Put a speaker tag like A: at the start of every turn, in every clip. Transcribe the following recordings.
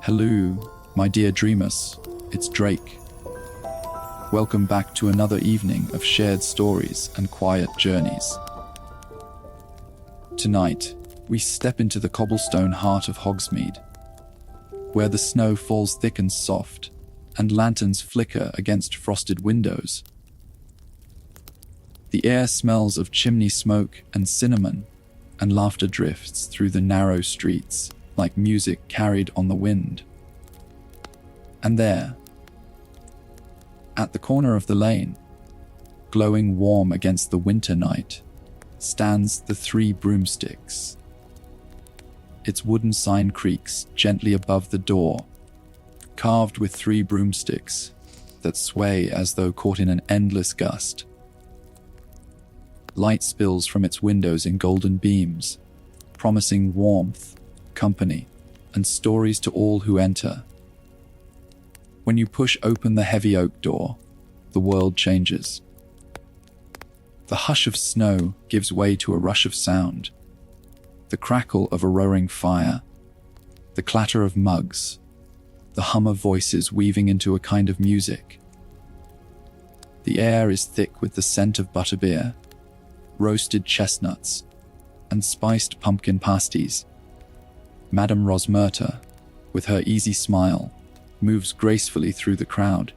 A: Hello, my dear dreamers, it's Drake. Welcome back to another evening of shared stories and quiet journeys. Tonight, we step into the cobblestone heart of Hogsmeade, where the snow falls thick and soft, and lanterns flicker against frosted windows. The air smells of chimney smoke and cinnamon, and laughter drifts through the narrow streets like music carried on the wind. And there, at the corner of the lane, glowing warm against the winter night, stands the Three Broomsticks. Its wooden sign creaks gently above the door, carved with 3 broomsticks that sway as though caught in an endless gust. Light spills from its windows in golden beams, promising warmth, company, and stories to all who enter. When you push open the heavy oak door, the world changes. The hush of snow gives way to a rush of sound, the crackle of a roaring fire, the clatter of mugs, the hum of voices weaving into a kind of music. The air is thick with the scent of butterbeer, roasted chestnuts, and spiced pumpkin pasties. Madame Rosmerta, with her easy smile, moves gracefully through the crowd,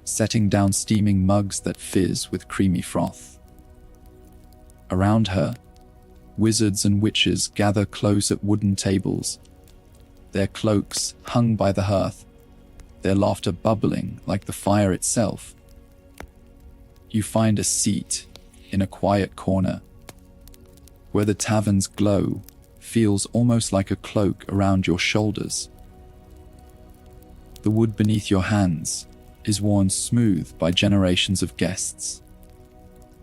A: setting down steaming mugs that fizz with creamy froth. Around her, wizards and witches gather close at wooden tables, their cloaks hung by the hearth, their laughter bubbling like the fire itself. You find a seat in a quiet corner, where the tavern's glow feels almost like a cloak around your shoulders. The wood beneath your hands is worn smooth by generations of guests,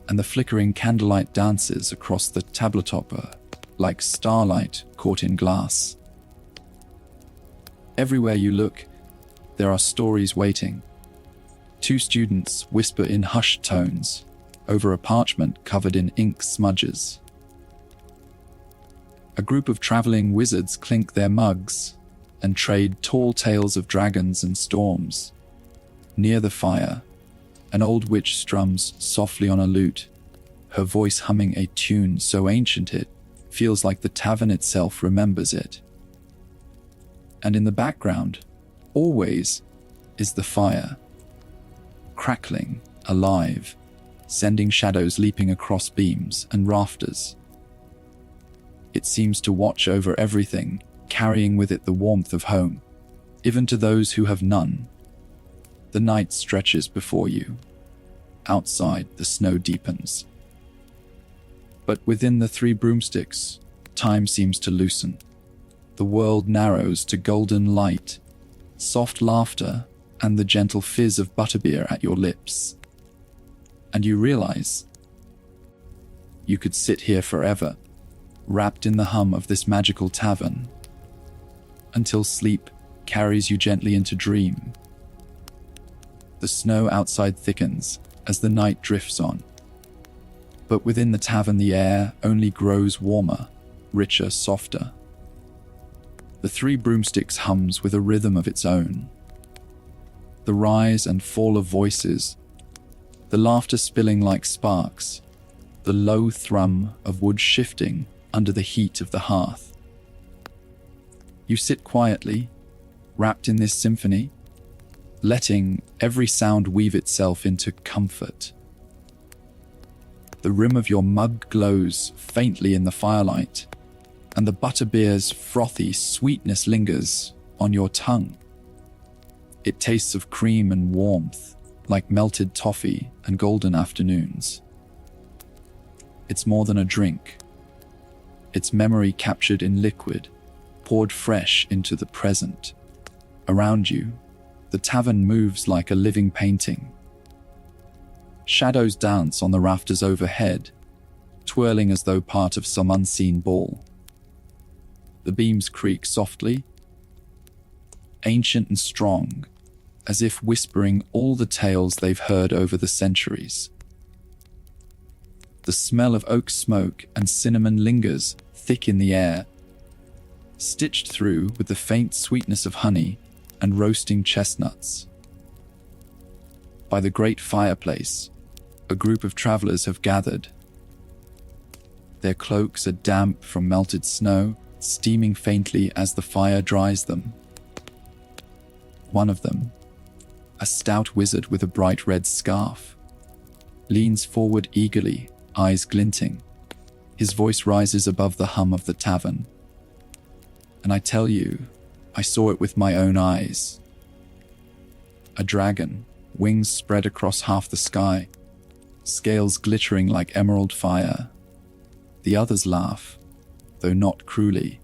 A: and the flickering candlelight dances across the tabletop like starlight caught in glass. Everywhere you look, there are stories waiting. 2 students whisper in hushed tones over a parchment covered in ink smudges. A group of traveling wizards clink their mugs and trade tall tales of dragons and storms. Near the fire, an old witch strums softly on a lute, her voice humming a tune so ancient it feels like the tavern itself remembers it. And in the background, always, is the fire, crackling, alive, sending shadows leaping across beams and rafters. It seems to watch over everything, carrying with it the warmth of home, even to those who have none. The night stretches before you. Outside, the snow deepens. But within the Three Broomsticks, time seems to loosen. The world narrows to golden light, soft laughter, and the gentle fizz of butterbeer at your lips. And you realize you could sit here forever, wrapped in the hum of this magical tavern, until sleep carries you gently into dream. The snow outside thickens as the night drifts on, but within the tavern the air only grows warmer, richer, softer. The Three Broomsticks hums with a rhythm of its own. The rise and fall of voices, the laughter spilling like sparks, the low thrum of wood shifting under the heat of the hearth. You sit quietly, wrapped in this symphony, letting every sound weave itself into comfort. The rim of your mug glows faintly in the firelight, and the butterbeer's frothy sweetness lingers on your tongue. It tastes of cream and warmth, like melted toffee and golden afternoons. It's more than a drink. It's memory captured in liquid, poured fresh into the present. Around you, the tavern moves like a living painting. Shadows dance on the rafters overhead, twirling as though part of some unseen ball. The beams creak softly, ancient and strong, as if whispering all the tales they've heard over the centuries. The smell of oak smoke and cinnamon lingers thick in the air, stitched through with the faint sweetness of honey and roasting chestnuts. By the great fireplace, a group of travelers have gathered. Their cloaks are damp from melted snow, steaming faintly as the fire dries them. One of them, a stout wizard with a bright red scarf, leans forward eagerly, eyes glinting. His voice rises above the hum of the tavern. And I tell you, I saw it with my own eyes. A dragon, wings spread across half the sky, scales glittering like emerald fire. The others laugh, though not cruelly.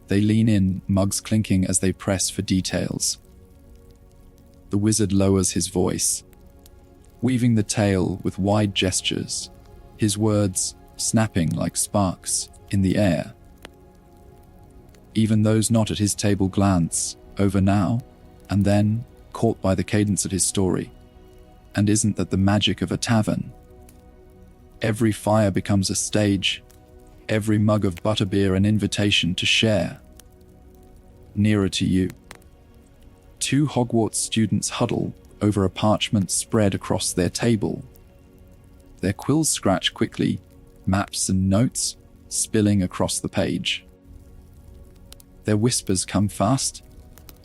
A: They lean in, mugs clinking as they press for details. The wizard lowers his voice, weaving the tale with wide gestures, his words snapping like sparks in the air. Even those not at his table glance over now and then, caught by the cadence of his story. And isn't that the magic of a tavern? Every fire becomes a stage, every mug of butterbeer an invitation to share. Nearer to you, 2 Hogwarts students huddle over a parchment spread across their table. Their quills scratch quickly, maps and notes spilling across the page. Their whispers come fast,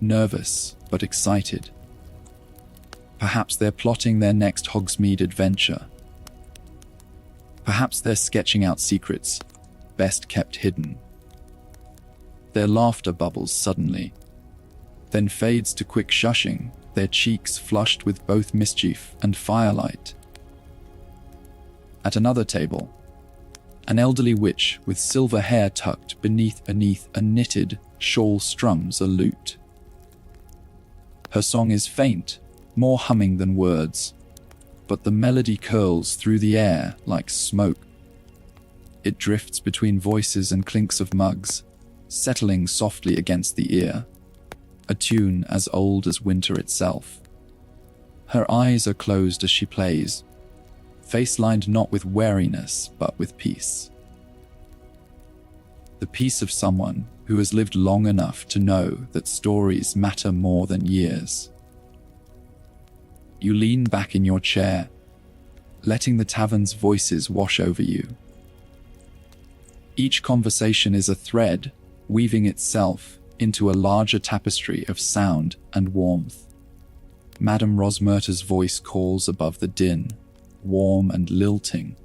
A: nervous but excited. Perhaps they're plotting their next Hogsmeade adventure. Perhaps they're sketching out secrets, best kept hidden. Their laughter bubbles suddenly, then fades to quick shushing, their cheeks flushed with both mischief and firelight. At another table, an elderly witch with silver hair tucked beneath a knitted shawl strums a lute. Her song is faint, more humming than words, but the melody curls through the air like smoke. It drifts between voices and clinks of mugs, settling softly against the ear, a tune as old as winter itself. Her eyes are closed as she plays, face lined not with wariness but with peace. The peace of someone who has lived long enough to know that stories matter more than years. You lean back in your chair, letting the tavern's voices wash over you. Each conversation is a thread, weaving itself into a larger tapestry of sound and warmth. Madame Rosmerta's voice calls above the din, warm and lilting,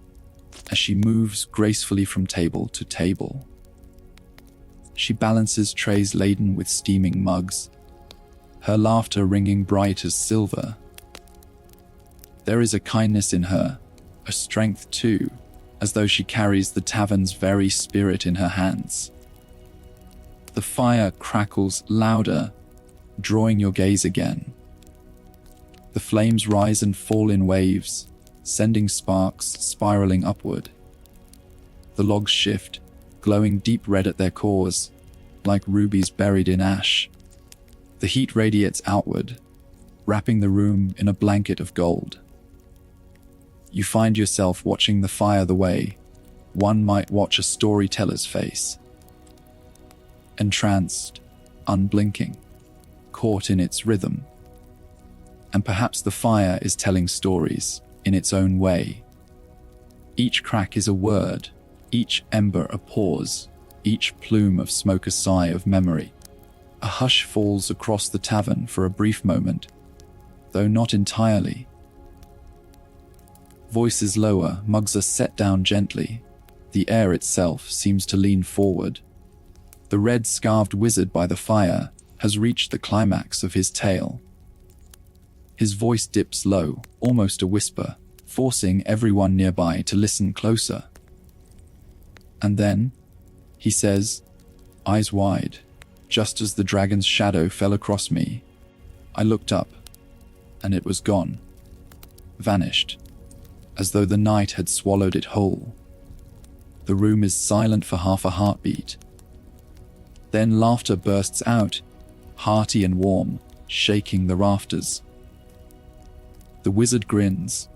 A: as she moves gracefully from table to table. She balances trays laden with steaming mugs, her laughter ringing bright as silver. There is a kindness in her, a strength too, as though she carries the tavern's very spirit in her hands. The fire crackles louder, drawing your gaze again. The flames rise and fall in waves, sending sparks spiraling upward. The logs shift, glowing deep red at their cores, like rubies buried in ash. The heat radiates outward, wrapping the room in a blanket of gold. You find yourself watching the fire the way one might watch a storyteller's face. Entranced, unblinking, caught in its rhythm. And perhaps the fire is telling stories in its own way. Each crack is a word, each ember a pause, each plume of smoke a sigh of memory. A hush falls across the tavern for a brief moment, though not entirely. Voices lower, mugs are set down gently. The air itself seems to lean forward. The red-scarved wizard by the fire has reached the climax of his tale. His voice dips low, almost a whisper, forcing everyone nearby to listen closer. And then, he says, eyes wide, just as the dragon's shadow fell across me, I looked up, and it was gone, vanished, as though the night had swallowed it whole. The room is silent for half a heartbeat. Then laughter bursts out, hearty and warm, shaking the rafters. The wizard grins,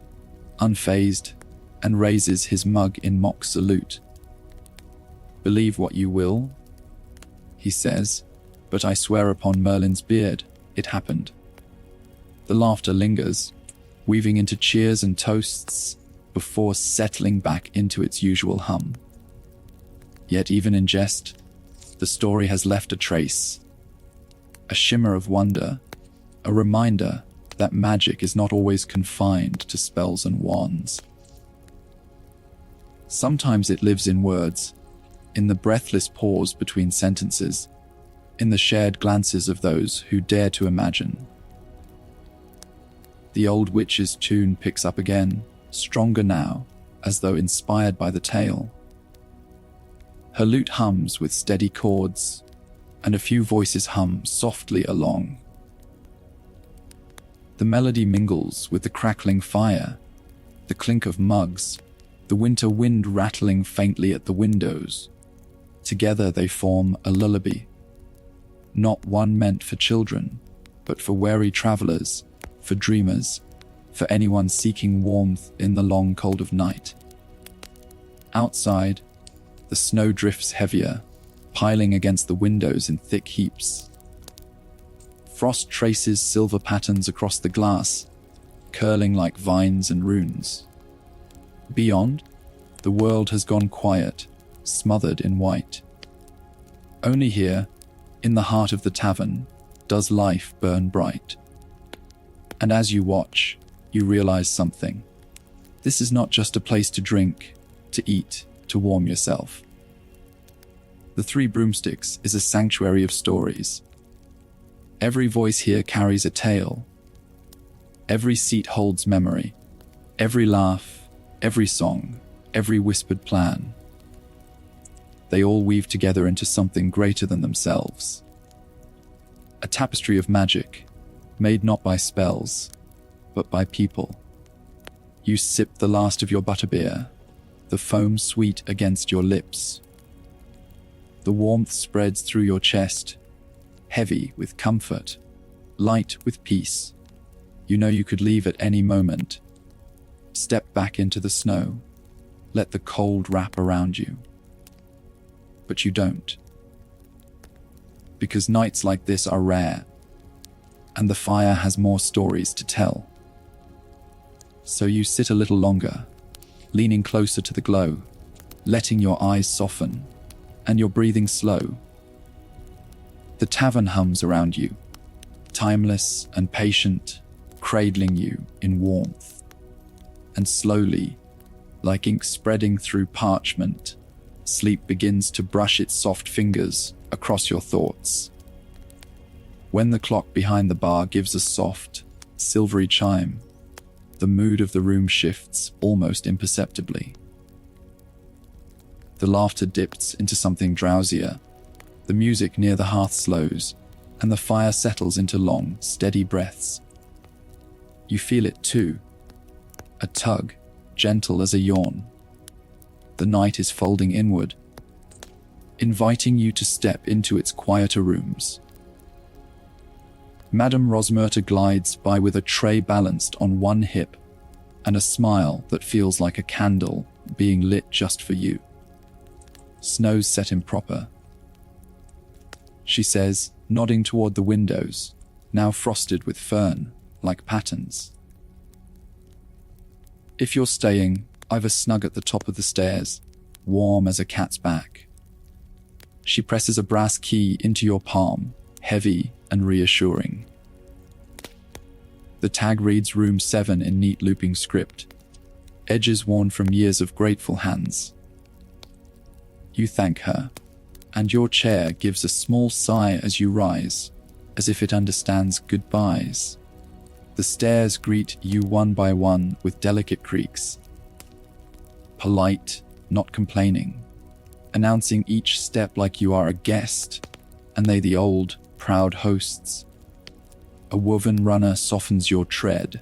A: unfazed, and raises his mug in mock salute. Believe what you will, he says, but I swear upon Merlin's beard, it happened. The laughter lingers, weaving into cheers and toasts, before settling back into its usual hum. Yet even in jest, the story has left a trace, a shimmer of wonder, a reminder that magic is not always confined to spells and wands. Sometimes it lives in words, in the breathless pause between sentences, in the shared glances of those who dare to imagine. The old witch's tune picks up again, stronger now, as though inspired by the tale. Her lute hums with steady chords, and a few voices hum softly along. The melody mingles with the crackling fire, the clink of mugs, the winter wind rattling faintly at the windows. Together they form a lullaby, not one meant for children, but for weary travelers, for dreamers, for anyone seeking warmth in the long cold of night. Outside, the snow drifts heavier, piling against the windows in thick heaps. Frost traces silver patterns across the glass, curling like vines and runes. Beyond, the world has gone quiet, smothered in white. Only here, in the heart of the tavern, does life burn bright. And as you watch, you realize something. This is not just a place to drink, to eat, to warm yourself. The Three Broomsticks is a sanctuary of stories. Every voice here carries a tale. Every seat holds memory. Every laugh, every song, every whispered plan. They all weave together into something greater than themselves. A tapestry of magic, made not by spells, but by people. You sip the last of your butterbeer, the foam sweet against your lips. The warmth spreads through your chest, heavy with comfort, light with peace. You know you could leave at any moment. Step back into the snow, let the cold wrap around you. But you don't. Because nights like this are rare, and the fire has more stories to tell. So you sit a little longer, leaning closer to the glow, letting your eyes soften, and your breathing slow. The tavern hums around you, timeless and patient, cradling you in warmth. And slowly, like ink spreading through parchment, sleep begins to brush its soft fingers across your thoughts. When the clock behind the bar gives a soft, silvery chime, the mood of the room shifts almost imperceptibly. The laughter dips into something drowsier, the music near the hearth slows, and the fire settles into long, steady breaths. You feel it too, a tug, gentle as a yawn. The night is folding inward, inviting you to step into its quieter rooms. Madame Rosmerta glides by with a tray balanced on one hip and a smile that feels like a candle being lit just for you. Snow's set in proper, she says, nodding toward the windows, now frosted with fern, like patterns. If you're staying, I've a snug at the top of the stairs, warm as a cat's back. She presses a brass key into your palm, heavy and reassuring. The tag reads Room 7 in neat looping script, edges worn from years of grateful hands. You thank her, and your chair gives a small sigh as you rise, as if it understands goodbyes. The stairs greet you one by one with delicate creaks, polite, not complaining, announcing each step like you are a guest, and they the old, proud hosts. A woven runner softens your tread.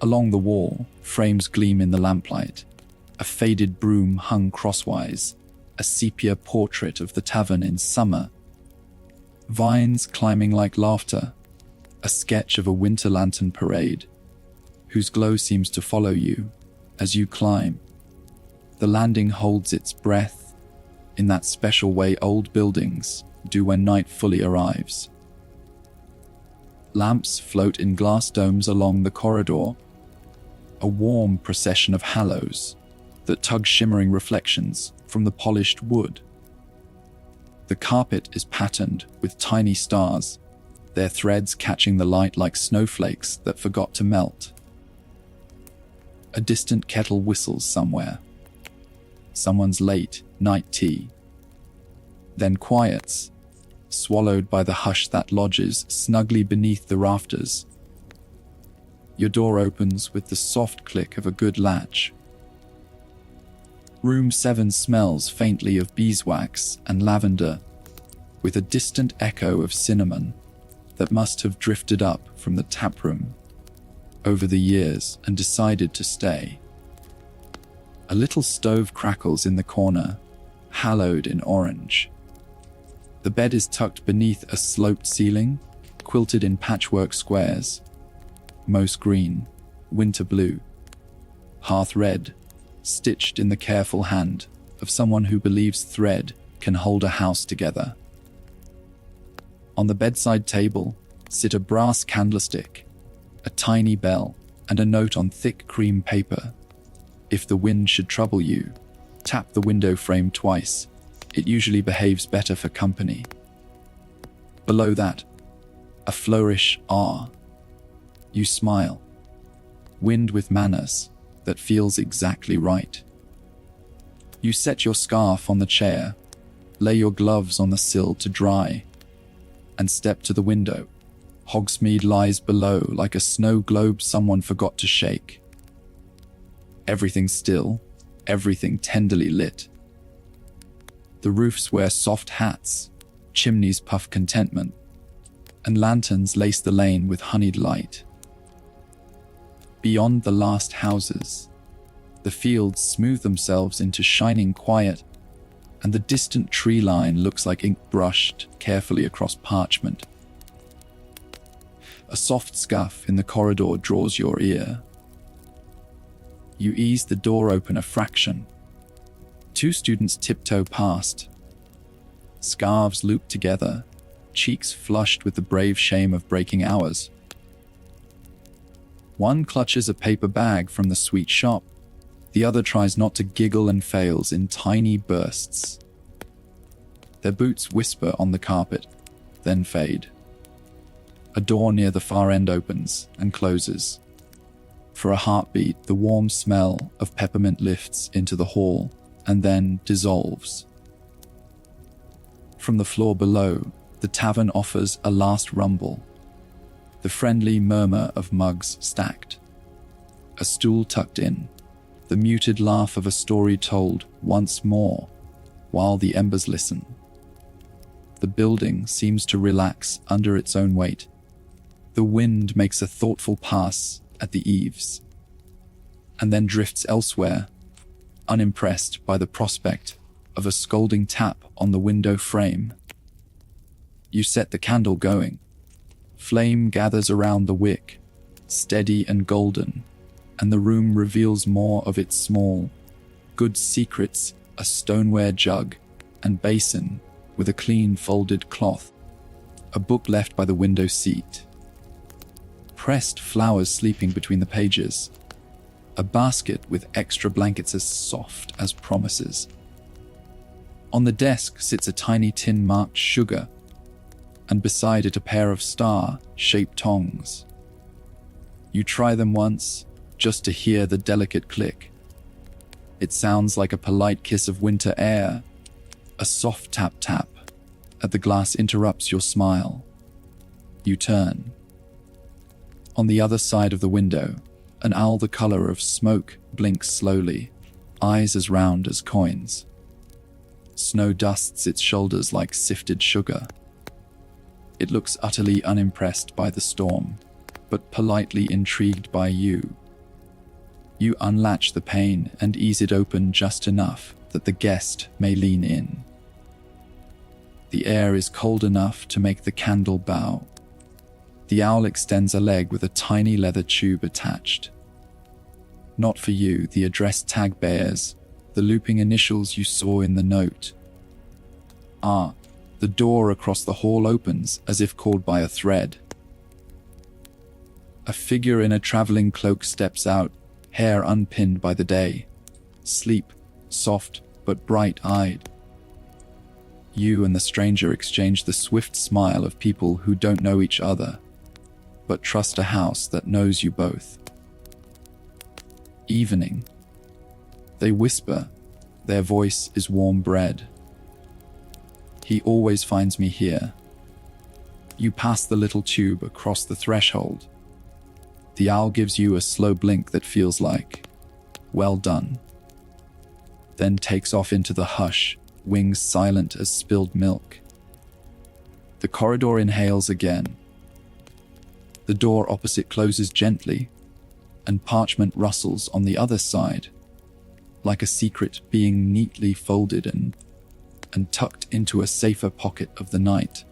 A: Along the wall, frames gleam in the lamplight, a faded broom hung crosswise, a sepia portrait of the tavern in summer. Vines climbing like laughter, a sketch of a winter lantern parade, whose glow seems to follow you as you climb. The landing holds its breath in that special way old buildings, do when night fully arrives. Lamps float in glass domes along the corridor, a warm procession of halos that tug shimmering reflections from the polished wood. The carpet is patterned with tiny stars, their threads catching the light like snowflakes that forgot to melt. A distant kettle whistles somewhere. Someone's late night tea. Then quiets, swallowed by the hush that lodges snugly beneath the rafters. Your door opens with the soft click of a good latch. Room 7 smells faintly of beeswax and lavender, with a distant echo of cinnamon that must have drifted up from the taproom over the years and decided to stay. A little stove crackles in the corner, haloed in orange. The bed is tucked beneath a sloped ceiling, quilted in patchwork squares. Moss green, winter blue, hearth red, stitched in the careful hand of someone who believes thread can hold a house together. On the bedside table sit a brass candlestick, a tiny bell, and a note on thick cream paper. If the wind should trouble you, tap the window frame twice. It usually behaves better for company. Below that, a flourish R. You smile. Wind with manners that feels exactly right. You set your scarf on the chair, lay your gloves on the sill to dry, and step to the window. Hogsmeade lies below like a snow globe someone forgot to shake. Everything still, everything tenderly lit. The roofs wear soft hats, chimneys puff contentment, and lanterns lace the lane with honeyed light. Beyond the last houses, the fields smooth themselves into shining quiet, and the distant tree line looks like ink brushed carefully across parchment. A soft scuff in the corridor draws your ear. You ease the door open a fraction. 2 students tiptoe past, scarves looped together, cheeks flushed with the brave shame of breaking hours. One clutches a paper bag from the sweet shop. The other tries not to giggle and fails in tiny bursts. Their boots whisper on the carpet, then fade. A door near the far end opens and closes. For a heartbeat, the warm smell of peppermint lifts into the hall and then dissolves. From the floor below, the tavern offers a last rumble. The friendly murmur of mugs stacked. A stool tucked in. The muted laugh of a story told once more, while the embers listen. The building seems to relax under its own weight. The wind makes a thoughtful pass at the eaves, and then drifts elsewhere, unimpressed by the prospect of a scolding tap on the window frame. You set the candle going. Flame gathers around the wick, steady and golden, and the room reveals more of its small, good secrets, a stoneware jug and basin with a clean folded cloth, a book left by the window seat, pressed flowers sleeping between the pages, a basket with extra blankets as soft as promises. On the desk sits a tiny tin marked sugar, and beside it a pair of star-shaped tongs. You try them once, just to hear the delicate click. It sounds like a polite kiss of winter air. A soft tap-tap at the glass interrupts your smile. You turn. On the other side of the window, an owl the color of smoke blinks slowly, eyes as round as coins. Snow dusts its shoulders like sifted sugar. It looks utterly unimpressed by the storm, but politely intrigued by you. You unlatch the pane and ease it open just enough that the guest may lean in. The air is cold enough to make the candle bow. The owl extends a leg with a tiny leather tube attached. Not for you, the address tag bears the looping initials you saw in the note. The door across the hall opens as if called by a thread. A figure in a traveling cloak steps out, hair unpinned by the day, sleep, soft but bright-eyed. You and the stranger exchange the swift smile of people who don't know each other, but trust a house that knows you both. Evening. They whisper. Their voice is warm bread. He always finds me here. You pass the little tube across the threshold. The owl gives you a slow blink that feels like, well done. Then takes off into the hush, wings silent as spilled milk. The corridor inhales again. The door opposite closes gently, and parchment rustles on the other side, like a secret being neatly folded and tucked into a safer pocket of the night.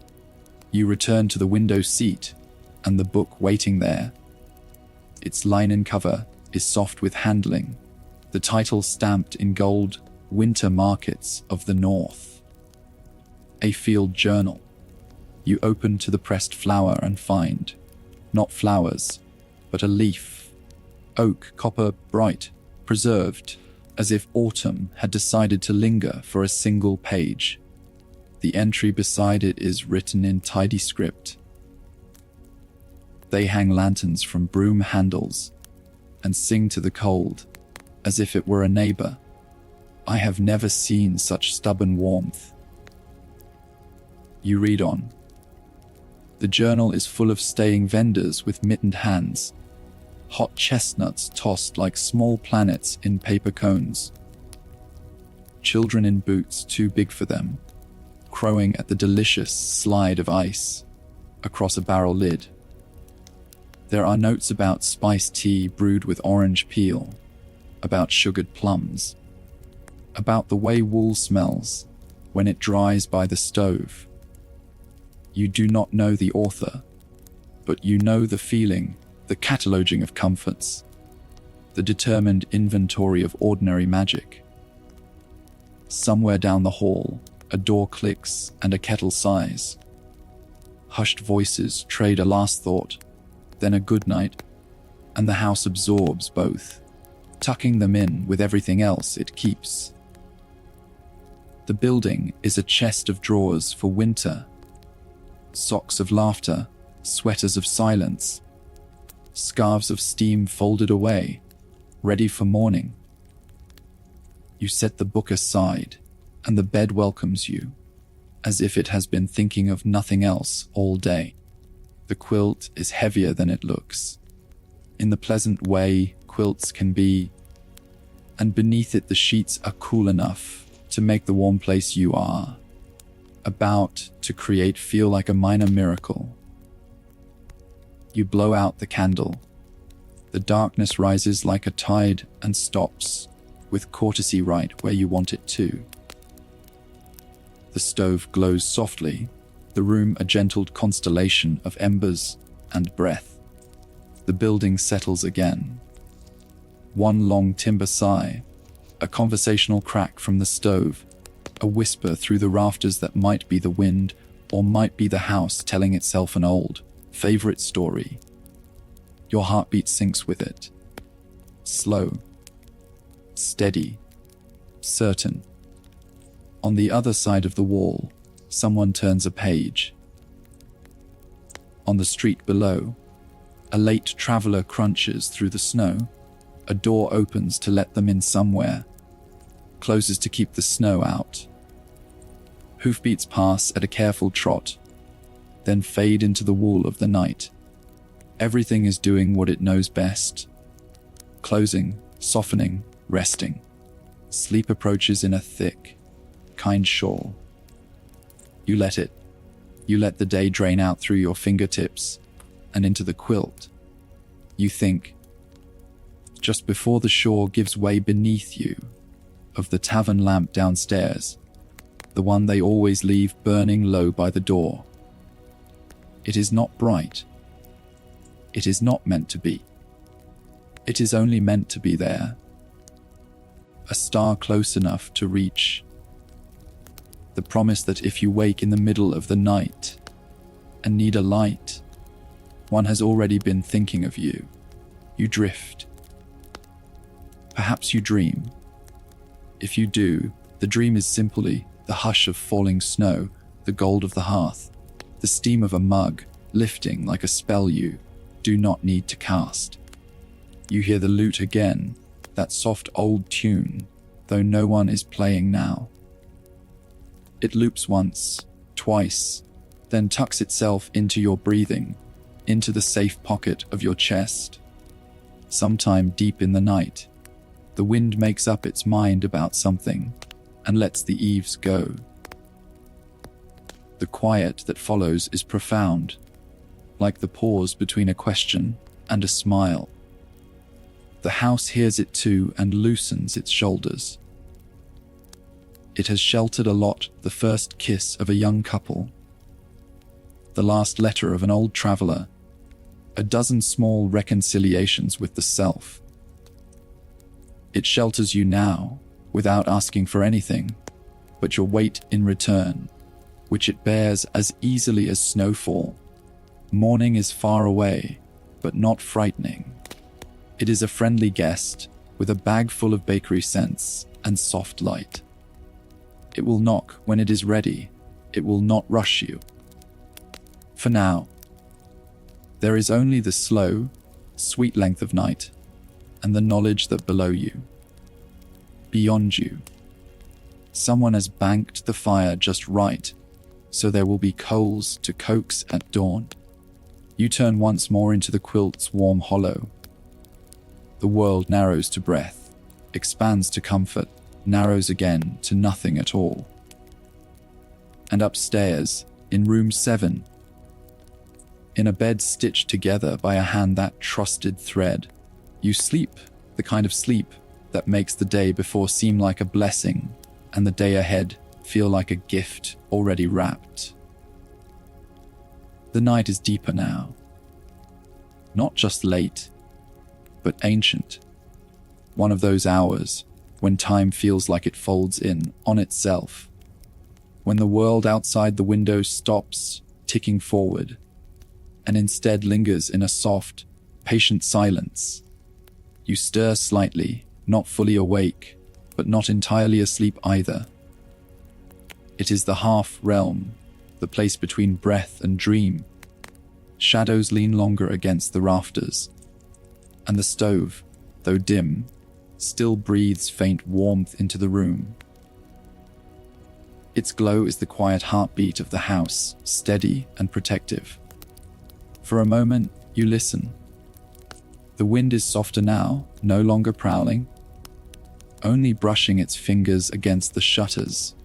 A: You return to the window seat and the book waiting there. Its linen cover is soft with handling, the title stamped in gold, Winter Markets of the North. A field journal. You open to the pressed flower and find, not flowers, but a leaf. Oak, copper, bright, preserved, as if autumn had decided to linger for a single page. The entry beside it is written in tidy script. They hang lanterns from broom handles and sing to the cold, as if it were a neighbor. I have never seen such stubborn warmth. You read on. The journal is full of staying vendors with mittened hands, hot chestnuts tossed like small planets in paper cones. Children in boots too big for them, crowing at the delicious slide of ice across a barrel lid. There are notes about spiced tea brewed with orange peel, about sugared plums, about the way wool smells when it dries by the stove. You do not know the author, but you know the feeling, the cataloging of comforts, the determined inventory of ordinary magic. Somewhere down the hall, a door clicks and a kettle sighs. Hushed voices trade a last thought, then a good night, and the house absorbs both, tucking them in with everything else it keeps. The building is a chest of drawers for winter, socks of laughter, sweaters of silence, scarves of steam folded away, ready for morning. You set the book aside, and the bed welcomes you, as if it has been thinking of nothing else all day. The quilt is heavier than it looks, in the pleasant way quilts can be, and beneath it the sheets are cool enough to make the warm place you are about to create feel like a minor miracle. You blow out the candle. The darkness rises like a tide and stops, with courtesy right where you want it to. The stove glows softly, the room a gentle constellation of embers and breath. The building settles again. One long timber sigh, a conversational crack from the stove, a whisper through the rafters that might be the wind or might be the house telling itself an old, favorite story. Your heartbeat syncs with it. Slow, steady, certain. On the other side of the wall, someone turns a page. On the street below, a late traveler crunches through the snow. A door opens to let them in somewhere, closes to keep the snow out. Hoofbeats pass at a careful trot, then fade into the wool of the night. Everything is doing what it knows best. Closing, softening, resting. Sleep approaches in a thick, kind shawl. You let it. You let the day drain out through your fingertips and into the quilt. You think, just before the shore gives way beneath you, of the tavern lamp downstairs, the one they always leave burning low by the door. It is not bright. It is not meant to be. It is only meant to be there. A star close enough to reach. The promise that if you wake in the middle of the night and need a light, one has already been thinking of you. You drift. Perhaps you dream. If you do, the dream is simply the hush of falling snow, the gold of the hearth, the steam of a mug lifting like a spell you do not need to cast. You hear the lute again, that soft old tune, though no one is playing now. It loops once, twice, then tucks itself into your breathing, into the safe pocket of your chest. Sometime deep in the night, the wind makes up its mind about something and lets the eaves go. The quiet that follows is profound, like the pause between a question and a smile. The house hears it too and loosens its shoulders. It has sheltered a lot, the first kiss of a young couple, the last letter of an old traveler, a dozen small reconciliations with the self. It shelters you now, without asking for anything, but your weight in return, which it bears as easily as snowfall. Morning is far away, but not frightening. It is a friendly guest, with a bag full of bakery scents and soft light. It will knock when it is ready. It will not rush you. For now, there is only the slow, sweet length of night, and the knowledge that below you, beyond you, someone has banked the fire just right, so there will be coals to coax at dawn. You turn once more into the quilt's warm hollow. The world narrows to breath, expands to comfort, narrows again to nothing at all. And upstairs, in room 7, in a bed stitched together by a hand that trusted thread, you sleep, the kind of sleep that makes the day before seem like a blessing and the day ahead feel like a gift already wrapped. The night is deeper now. Not just late, but ancient. One of those hours when time feels like it folds in on itself. When the world outside the window stops ticking forward and instead lingers in a soft, patient silence. You stir slightly, not fully awake, but not entirely asleep either. It is the half realm, the place between breath and dream. Shadows lean longer against the rafters, and the stove, though dim, still breathes faint warmth into the room. Its glow is the quiet heartbeat of the house, steady and protective. For a moment, you listen. The wind is softer now, no longer prowling, only brushing its fingers against the shutters,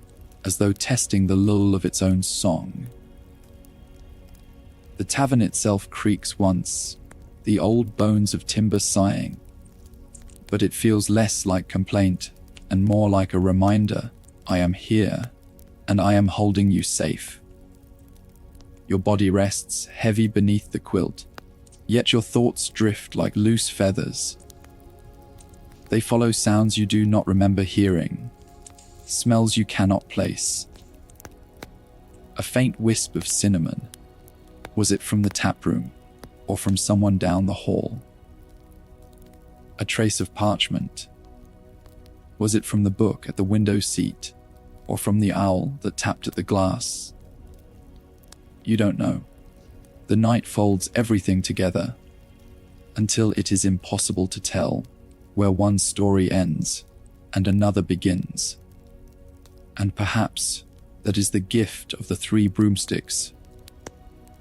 A: as though testing the lull of its own song. The tavern itself creaks once, the old bones of timber sighing, but it feels less like complaint and more like a reminder, I am here, and I am holding you safe. Your body rests heavy beneath the quilt, yet your thoughts drift like loose feathers. They follow sounds you do not remember hearing, smells you cannot place. A faint wisp of cinnamon. Was it from the tap room, or from someone down the hall? A trace of parchment. Was it from the book at the window seat, or from the owl that tapped at the glass? You don't know. The night folds everything together, until it is impossible to tell where one story ends and another begins. And perhaps that is the gift of the Three Broomsticks.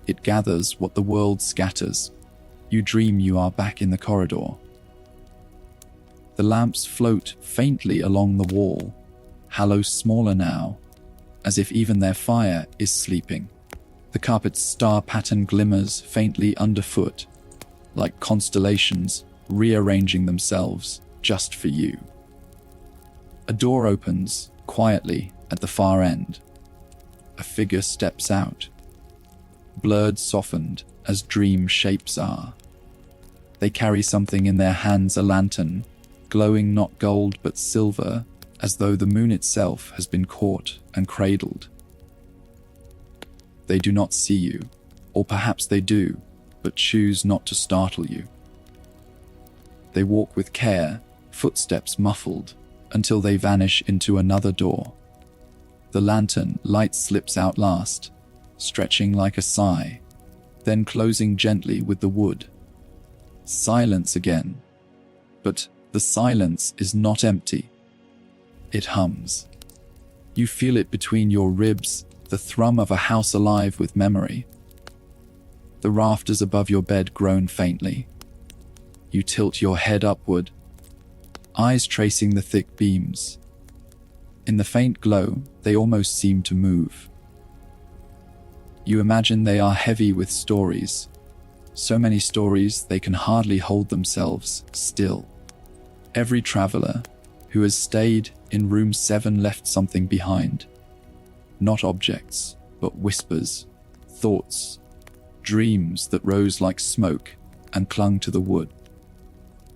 A: It gathers what the world scatters. You dream you are back in the corridor. The lamps float faintly along the wall, hallows smaller now, as if even their fire is sleeping. The carpet's star pattern glimmers faintly underfoot, like constellations rearranging themselves just for you. A door opens quietly at the far end. A figure steps out, blurred, softened as dream shapes are. They carry something in their hands, a lantern, glowing not gold but silver, as though the moon itself has been caught and cradled. They do not see you, or perhaps they do, but choose not to startle you. They walk with care, footsteps muffled, until they vanish into another door. The lantern light slips out last, stretching like a sigh, then closing gently with the wood. Silence again. But the silence is not empty. It hums. You feel it between your ribs, the thrum of a house alive with memory. The rafters above your bed groan faintly. You tilt your head upward, eyes tracing the thick beams. In the faint glow, they almost seem to move. You imagine they are heavy with stories. So many stories they can hardly hold themselves still. Every traveler who has stayed in room 7 left something behind. Not objects, but whispers, thoughts, dreams that rose like smoke and clung to the wood.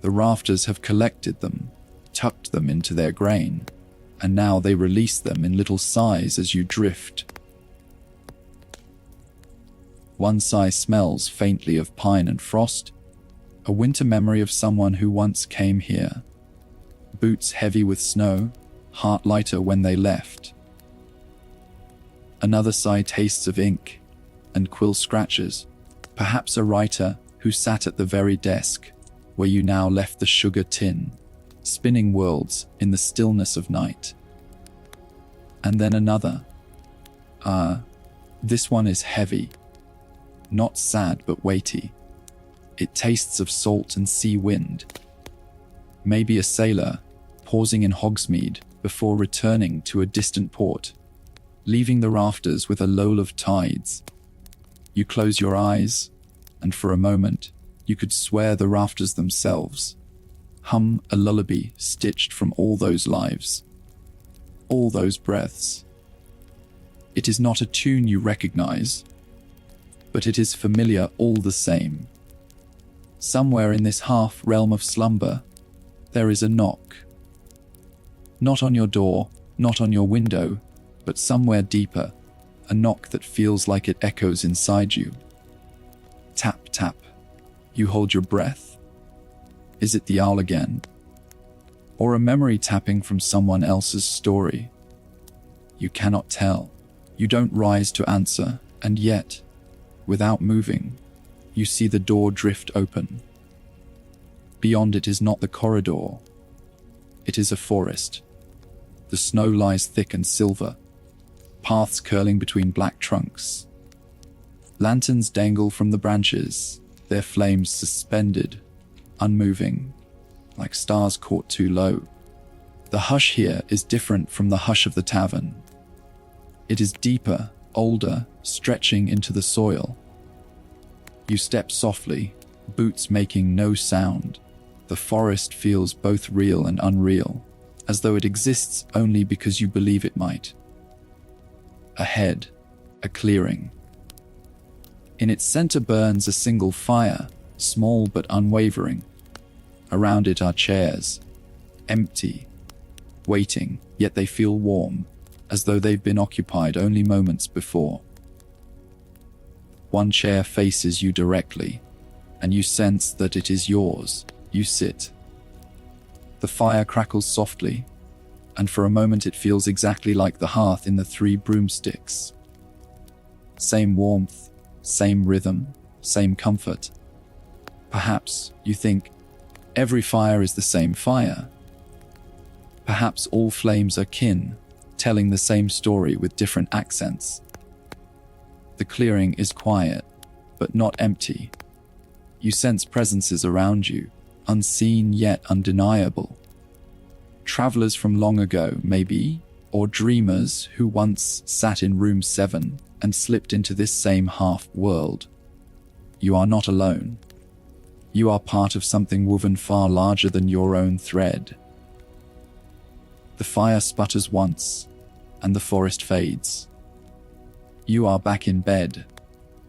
A: The rafters have collected them, tucked them into their grain, and now they release them in little sighs as you drift. One sigh smells faintly of pine and frost, a winter memory of someone who once came here. Boots heavy with snow, heart lighter when they left. Another sigh tastes of ink and quill scratches, perhaps a writer who sat at the very desk where you now left the sugar tin, spinning worlds in the stillness of night. And then another. This one is heavy. Not sad, but weighty. It tastes of salt and sea wind. Maybe a sailor pausing in Hogsmeade before returning to a distant port, leaving the rafters with a lull of tides. You close your eyes, and for a moment, you could swear the rafters themselves. Hum a lullaby stitched from all those lives, all those breaths. It is not a tune you recognize, but it is familiar all the same. Somewhere in this half-realm of slumber, there is a knock. Not on your door, not on your window, but somewhere deeper, a knock that feels like it echoes inside you. Tap, tap. You hold your breath. Is it the owl again? Or a memory tapping from someone else's story? You cannot tell. You don't rise to answer, and yet, without moving, you see the door drift open. Beyond it is not the corridor. It is a forest. The snow lies thick and silver, paths curling between black trunks. Lanterns dangle from the branches, their flames suspended, unmoving, like stars caught too low. The hush here is different from the hush of the tavern. It is deeper, older, stretching into the soil. You step softly, boots making no sound. The forest feels both real and unreal, as though it exists only because you believe it might. Ahead, a clearing. In its center burns a single fire, small but unwavering. Around it are chairs, empty, waiting, yet they feel warm, as though they've been occupied only moments before. One chair faces you directly, and you sense that it is yours. You sit. The fire crackles softly, and for a moment it feels exactly like the hearth in the Three Broomsticks. Same warmth, same rhythm, same comfort. Perhaps you think every fire is the same fire. Perhaps all flames are kin, telling the same story with different accents. The clearing is quiet, but not empty. You sense presences around you, unseen yet undeniable. Travelers from long ago, maybe, or dreamers who once sat in room 7 and slipped into this same half-world. You are not alone. You are part of something woven far larger than your own thread. The fire sputters once, and the forest fades. You are back in bed,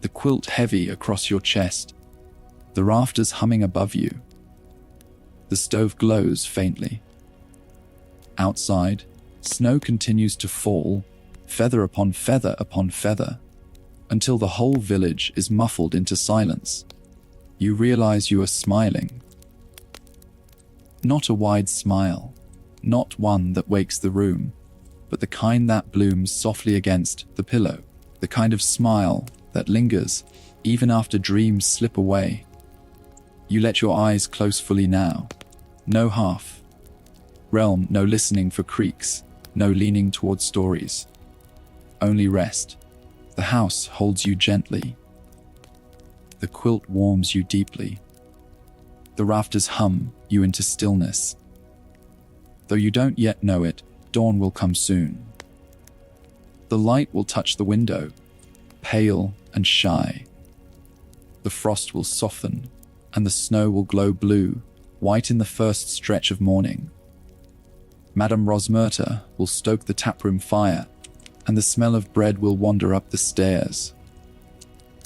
A: the quilt heavy across your chest, the rafters humming above you. The stove glows faintly. Outside, snow continues to fall, feather upon feather upon feather, until the whole village is muffled into silence. You realize you are smiling. Not a wide smile, not one that wakes the room, but the kind that blooms softly against the pillow, the kind of smile that lingers even after dreams slip away. You let your eyes close fully now. No half realm, no listening for creaks, no leaning towards stories. Only rest. The house holds you gently. The quilt warms you deeply. The rafters hum you into stillness. Though you don't yet know it, dawn will come soon. The light will touch the window, pale and shy. The frost will soften, and the snow will glow blue, white in the first stretch of morning. Madame Rosmerta will stoke the taproom fire, and the smell of bread will wander up the stairs.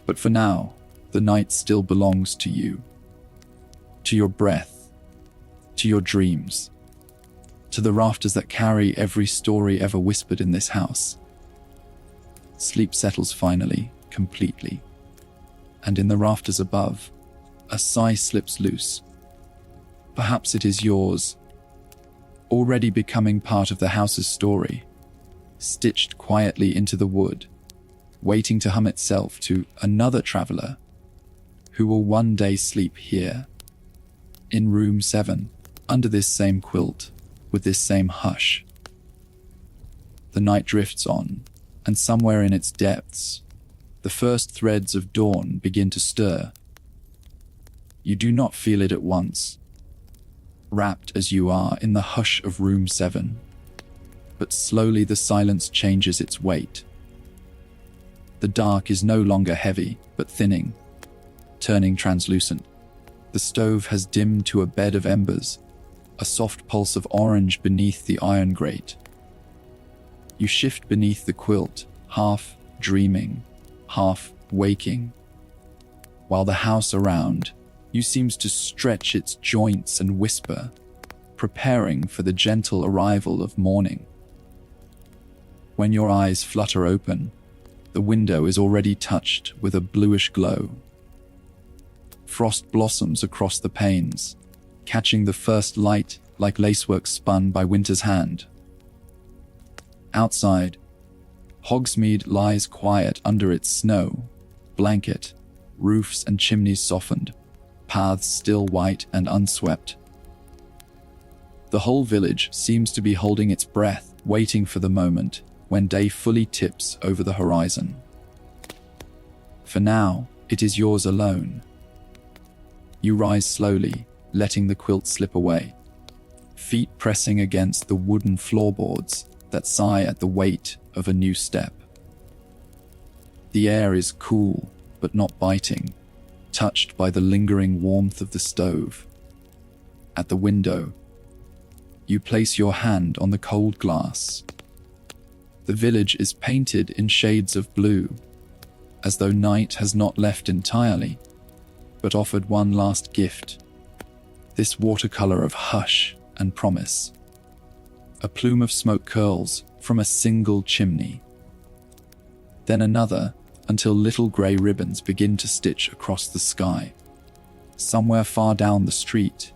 A: But for now, the night still belongs to you. To your breath, to your dreams, to the rafters that carry every story ever whispered in this house. Sleep settles finally, completely, and in the rafters above, a sigh slips loose. Perhaps it is yours, already becoming part of the house's story, stitched quietly into the wood, waiting to hum itself to another traveler who will one day sleep here, in room 7, under this same quilt, with this same hush. The night drifts on, and somewhere in its depths, the first threads of dawn begin to stir. You do not feel it at once, wrapped as you are in the hush of room 7, but slowly the silence changes its weight. The dark is no longer heavy, but thinning, turning translucent. The stove has dimmed to a bed of embers, a soft pulse of orange beneath the iron grate. You shift beneath the quilt, half dreaming, half waking, while the house around you seems to stretch its joints and whisper, preparing for the gentle arrival of morning. When your eyes flutter open, the window is already touched with a bluish glow. Frost blossoms across the panes, catching the first light like lacework spun by winter's hand. Outside, Hogsmeade lies quiet under its snow blanket, roofs and chimneys softened, paths still white and unswept. The whole village seems to be holding its breath, waiting for the moment when day fully tips over the horizon. For now, it is yours alone. You rise slowly, letting the quilt slip away, feet pressing against the wooden floorboards that sigh at the weight of a new step. The air is cool, but not biting, touched by the lingering warmth of the stove. At the window, you place your hand on the cold glass. The village is painted in shades of blue, as though night has not left entirely, but offered one last gift. This watercolor of hush and promise. A plume of smoke curls from a single chimney, then another, until little grey ribbons begin to stitch across the sky. Somewhere far down the street,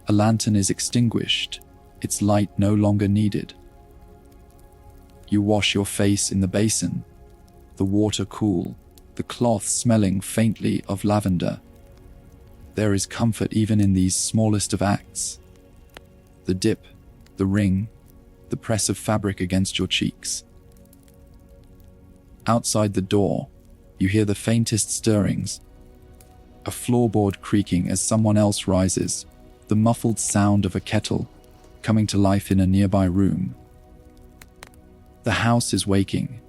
A: a lantern is extinguished, its light no longer needed. You wash your face in the basin, the water cool, the cloth smelling faintly of lavender. There is comfort even in these smallest of acts. The dip, the wring, the press of fabric against your cheeks. Outside the door, you hear the faintest stirrings, a floorboard creaking as someone else rises, the muffled sound of a kettle coming to life in a nearby room. The house is waking,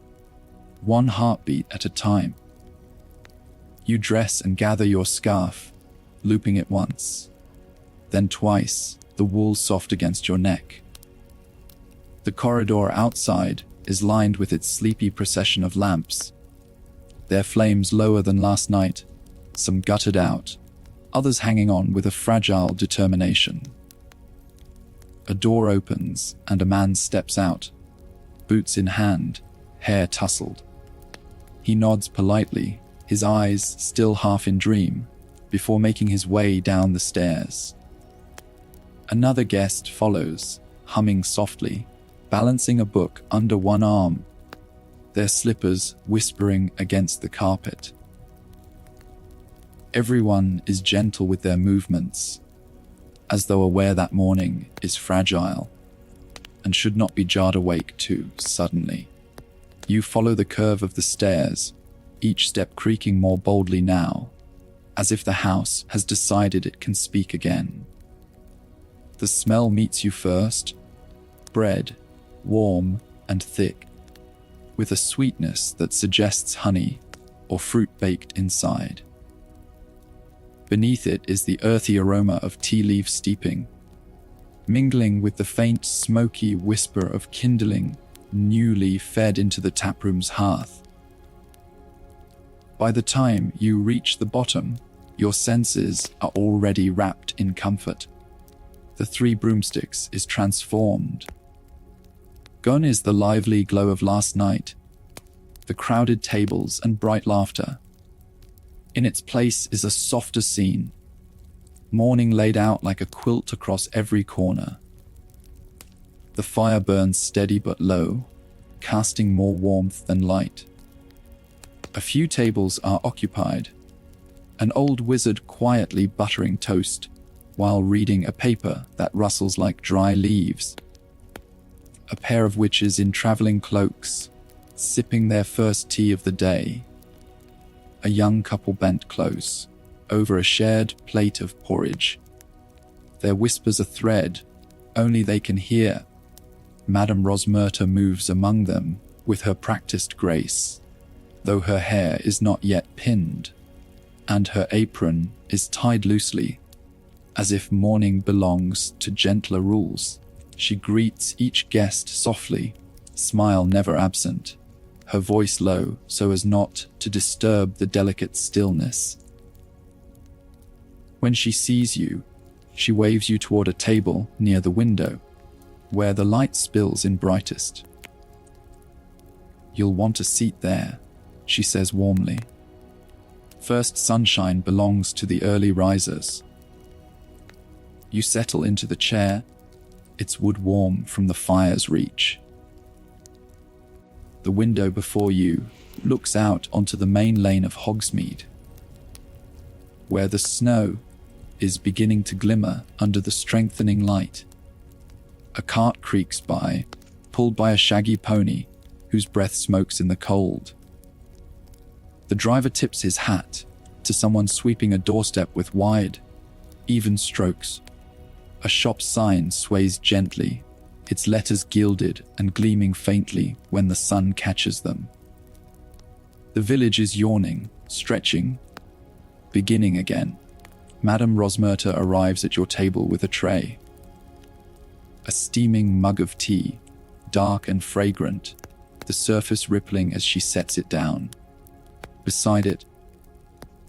A: one heartbeat at a time. You dress and gather your scarf, looping it once, then twice, the wool soft against your neck. The corridor outside is lined with its sleepy procession of lamps, their flames lower than last night, some guttered out, others hanging on with a fragile determination. A door opens and a man steps out, boots in hand, hair tousled. He nods politely, his eyes still half in dream, before making his way down the stairs. Another guest follows, humming softly, balancing a book under one arm, their slippers whispering against the carpet. Everyone is gentle with their movements, as though aware that morning is fragile and should not be jarred awake too suddenly. You follow the curve of the stairs, each step creaking more boldly now, as if the house has decided it can speak again. The smell meets you first, bread, warm and thick, with a sweetness that suggests honey or fruit baked inside. Beneath it is the earthy aroma of tea leaf steeping, mingling with the faint smoky whisper of kindling newly fed into the taproom's hearth. By the time you reach the bottom, your senses are already wrapped in comfort. The Three Broomsticks is transformed. Gone is the lively glow of last night, the crowded tables and bright laughter. In its place is a softer scene, morning laid out like a quilt across every corner. The fire burns steady but low, casting more warmth than light. A few tables are occupied, an old wizard quietly buttering toast while reading a paper that rustles like dry leaves. A pair of witches in traveling cloaks, sipping their first tea of the day. A young couple bent close, over a shared plate of porridge. Their whispers a thread only they can hear. Madame Rosmerta moves among them with her practiced grace, though her hair is not yet pinned, and her apron is tied loosely, as if mourning belongs to gentler rules. She greets each guest softly, smile never absent, her voice low so as not to disturb the delicate stillness. When she sees you, she waves you toward a table near the window, where the light spills in brightest. "You'll want a seat there," she says warmly. First sunshine belongs to the early risers. You settle into the chair, its wood warm from the fire's reach. The window before you looks out onto the main lane of Hogsmeade, where the snow is beginning to glimmer under the strengthening light. A cart creaks by, pulled by a shaggy pony whose breath smokes in the cold. The driver tips his hat to someone sweeping a doorstep with wide, even strokes. A shop sign sways gently, its letters gilded and gleaming faintly when the sun catches them. The village is yawning, stretching, beginning again. Madame Rosmerta arrives at your table with a tray. A steaming mug of tea, dark and fragrant, the surface rippling as she sets it down. Beside it,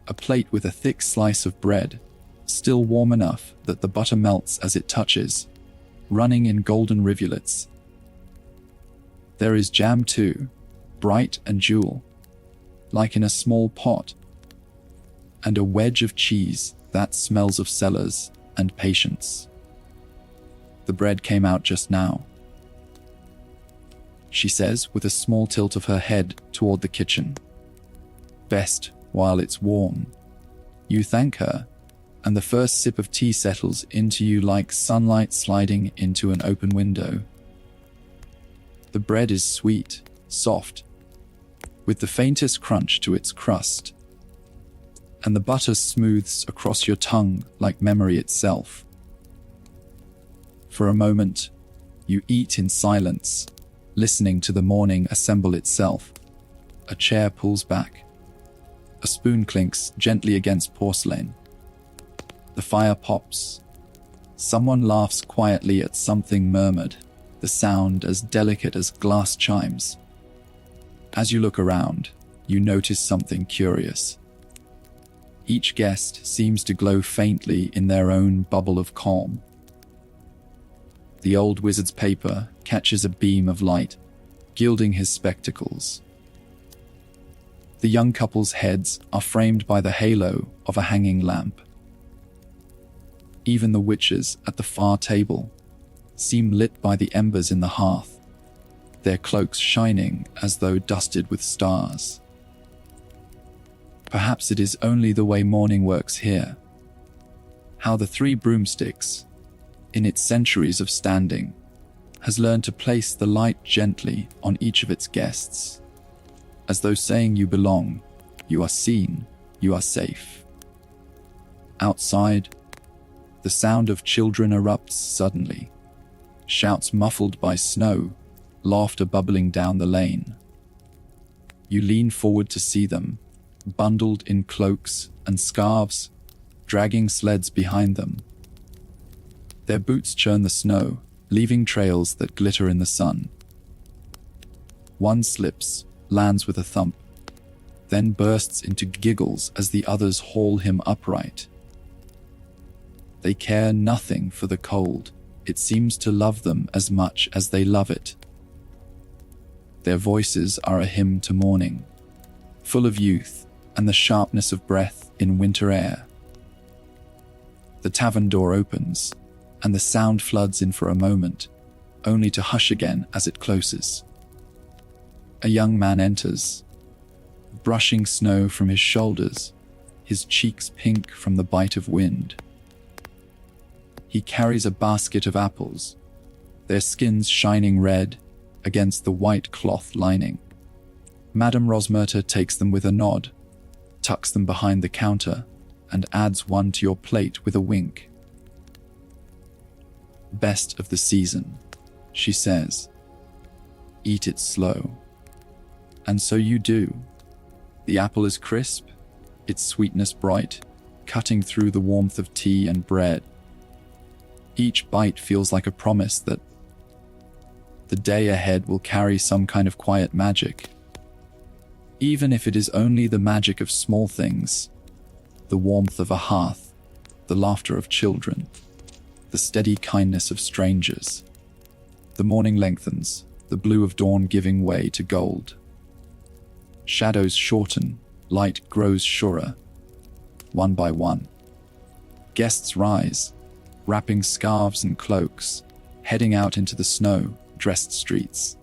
A: a plate with a thick slice of bread, still warm enough that the butter melts as it touches, running in golden rivulets. There is jam too, bright and jewel, like in a small pot, and a wedge of cheese that smells of cellars and patience. The bread came out just now, she says with a small tilt of her head toward the kitchen. Best while it's warm. You thank her, and the first sip of tea settles into you like sunlight sliding into an open window. The bread is sweet, soft, with the faintest crunch to its crust, and the butter smooths across your tongue like memory itself. For a moment, you eat in silence, listening to the morning assemble itself. A chair pulls back. A spoon clinks gently against porcelain. The fire pops. Someone laughs quietly at something murmured, the sound as delicate as glass chimes. As you look around, you notice something curious. Each guest seems to glow faintly in their own bubble of calm. The old wizard's paper catches a beam of light, gilding his spectacles. The young couple's heads are framed by the halo of a hanging lamp. Even the witches at the far table seem lit by the embers in the hearth, their cloaks shining as though dusted with stars. Perhaps it is only the way morning works here. How the Three Broomsticks, in its centuries of standing, has learned to place the light gently on each of its guests, as though saying you belong, you are seen, you are safe. Outside, the sound of children erupts suddenly, shouts muffled by snow, laughter bubbling down the lane. You lean forward to see them, bundled in cloaks and scarves, dragging sleds behind them. Their boots churn the snow, leaving trails that glitter in the sun. One slips, lands with a thump, then bursts into giggles as the others haul him upright. They care nothing for the cold. It seems to love them as much as they love it. Their voices are a hymn to morning, full of youth and the sharpness of breath in winter air. The tavern door opens, and the sound floods in for a moment, only to hush again as it closes. A young man enters, brushing snow from his shoulders, his cheeks pink from the bite of wind. He carries a basket of apples, their skins shining red against the white cloth lining. Madame Rosmerta takes them with a nod, tucks them behind the counter, and adds one to your plate with a wink. Best of the season, she says. Eat it slow. And so you do. The apple is crisp, its sweetness bright, cutting through the warmth of tea and bread. Each bite feels like a promise that the day ahead will carry some kind of quiet magic. Even if it is only the magic of small things, the warmth of a hearth, the laughter of children, the steady kindness of strangers. The morning lengthens, the blue of dawn giving way to gold. Shadows shorten, light grows surer, one by one. Guests rise, wrapping scarves and cloaks, heading out into the snow-dressed streets.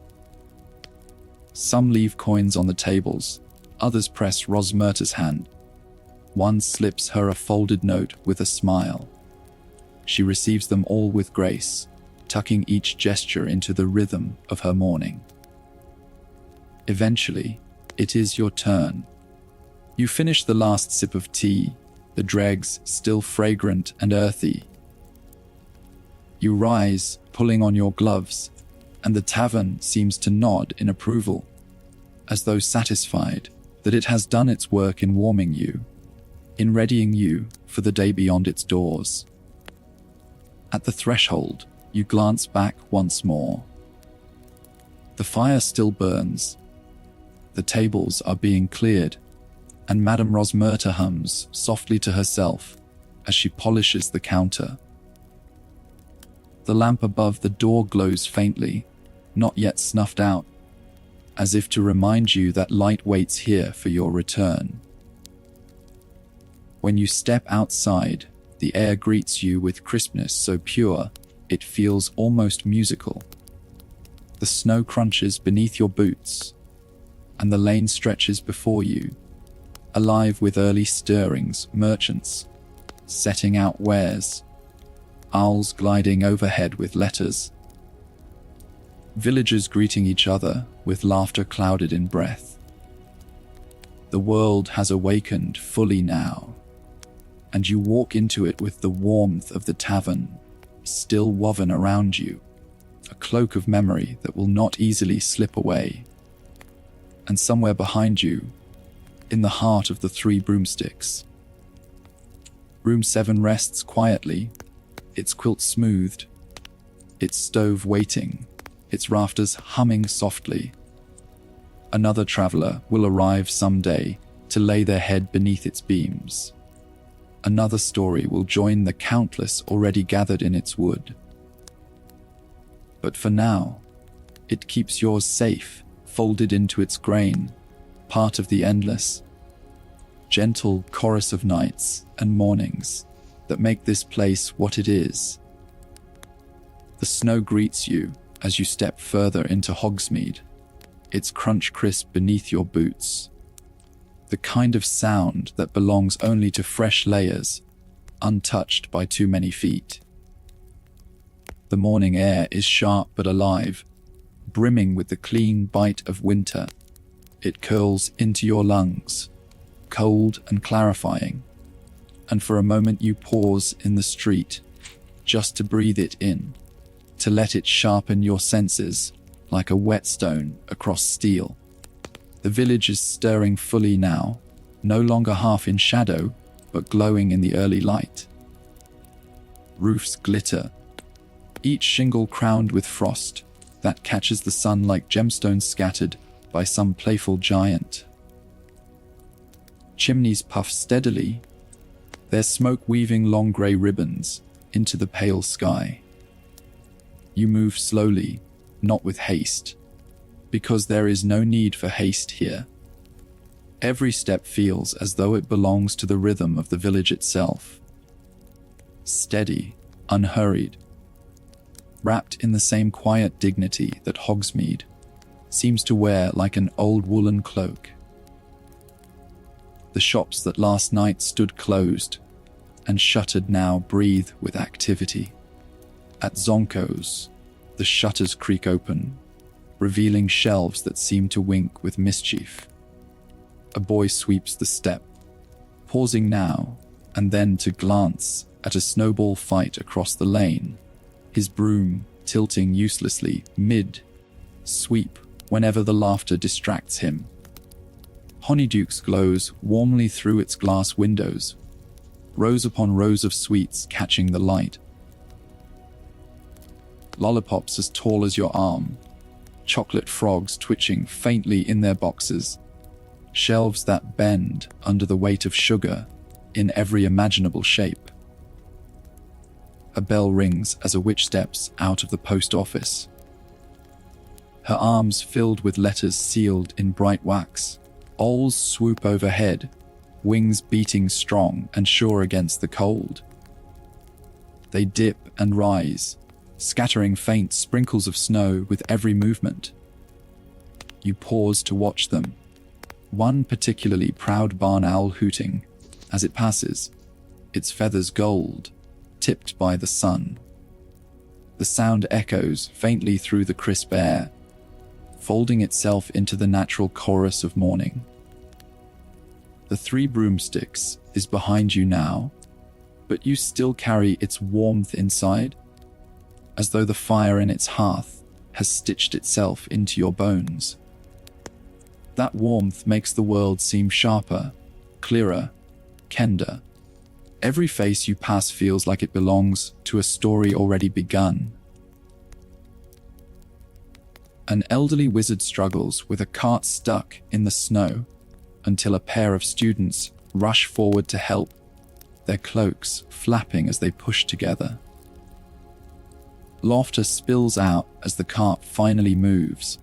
A: Some leave coins on the tables, others press Rosmerta's hand. One slips her a folded note with a smile. She receives them all with grace, tucking each gesture into the rhythm of her morning. Eventually, it is your turn. You finish the last sip of tea, the dregs still fragrant and earthy. You rise, pulling on your gloves, and the tavern seems to nod in approval, as though satisfied that it has done its work in warming you, in readying you for the day beyond its doors. At the threshold, you glance back once more. The fire still burns. The tables are being cleared, and Madame Rosmerta hums softly to herself as she polishes the counter. The lamp above the door glows faintly, not yet snuffed out, as if to remind you that light waits here for your return. When you step outside, the air greets you with crispness so pure, it feels almost musical. The snow crunches beneath your boots, and the lane stretches before you, alive with early stirrings, merchants setting out wares, owls gliding overhead with letters, villagers greeting each other with laughter clouded in breath. The world has awakened fully now, and you walk into it with the warmth of the tavern still woven around you, a cloak of memory that will not easily slip away. And somewhere behind you, in the heart of the Three Broomsticks, Room 7 rests quietly, its quilt smoothed, its stove waiting, its rafters humming softly. Another traveler will arrive someday to lay their head beneath its beams. Another story will join the countless already gathered in its wood. But for now, it keeps yours safe, folded into its grain, part of the endless, gentle chorus of nights and mornings that make this place what it is. The snow greets you as you step further into Hogsmeade, its crunch crisp beneath your boots, the kind of sound that belongs only to fresh layers, untouched by too many feet. The morning air is sharp but alive, brimming with the clean bite of winter. It curls into your lungs, cold and clarifying, and for a moment you pause in the street, just to breathe it in, to let it sharpen your senses like a whetstone across steel. The village is stirring fully now, no longer half in shadow, but glowing in the early light. Roofs glitter, each shingle crowned with frost that catches the sun like gemstones scattered by some playful giant. Chimneys puff steadily, their smoke weaving long grey ribbons into the pale sky. You move slowly, not with haste, because there is no need for haste here. Every step feels as though it belongs to the rhythm of the village itself. Steady, unhurried, wrapped in the same quiet dignity that Hogsmeade seems to wear like an old woolen cloak. The shops that last night stood closed and shuttered now breathe with activity. At Zonko's, the shutters creak open, revealing shelves that seem to wink with mischief. A boy sweeps the step, pausing now and then to glance at a snowball fight across the lane, his broom tilting uselessly mid-sweep whenever the laughter distracts him. Honeyduke's glows warmly through its glass windows, rows upon rows of sweets catching the light. Lollipops as tall as your arm, chocolate frogs twitching faintly in their boxes, shelves that bend under the weight of sugar in every imaginable shape. A bell rings as a witch steps out of the post office, her arms filled with letters sealed in bright wax. Owls swoop overhead, wings beating strong and sure against the cold. They dip and rise, scattering faint sprinkles of snow with every movement. You pause to watch them, one particularly proud barn owl hooting as it passes, its feathers gold, tipped by the sun. The sound echoes faintly through the crisp air, folding itself into the natural chorus of morning. The Three Broomsticks is behind you now, but you still carry its warmth inside, as though the fire in its hearth has stitched itself into your bones. That warmth makes the world seem sharper, clearer, kender. Every face you pass feels like it belongs to a story already begun. An elderly wizard struggles with a cart stuck in the snow until a pair of students rush forward to help, their cloaks flapping as they push together. Laughter spills out as the cart finally moves,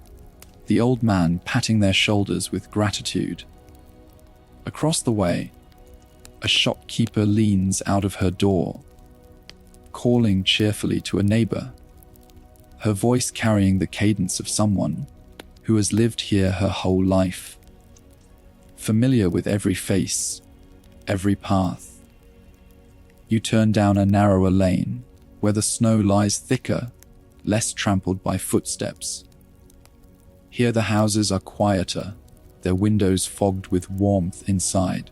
A: the old man patting their shoulders with gratitude. Across the way, a shopkeeper leans out of her door, calling cheerfully to a neighbor, her voice carrying the cadence of someone who has lived here her whole life, familiar with every face, every path. You turn down a narrower lane where the snow lies thicker, less trampled by footsteps. Here the houses are quieter, their windows fogged with warmth inside.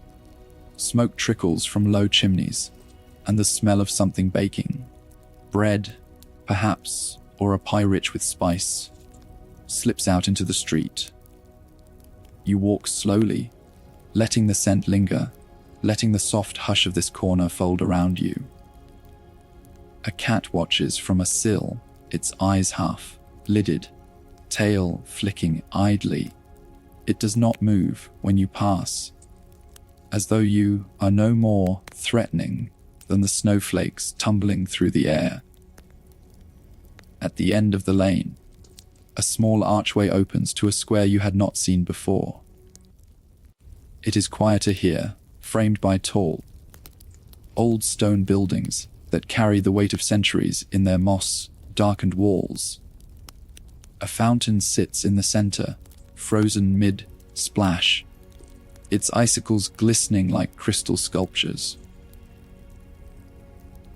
A: Smoke trickles from low chimneys, and the smell of something baking, bread, perhaps, or a pie rich with spice, slips out into the street. You walk slowly, letting the scent linger, letting the soft hush of this corner fold around you. A cat watches from a sill, its eyes half lidded, tail flicking idly. It does not move when you pass, as though you are no more threatening than the snowflakes tumbling through the air. At the end of the lane, a small archway opens to a square you had not seen before. It is quieter here, framed by tall, old stone buildings that carry the weight of centuries in their moss-darkened walls. A fountain sits in the center, frozen mid-splash, its icicles glistening like crystal sculptures.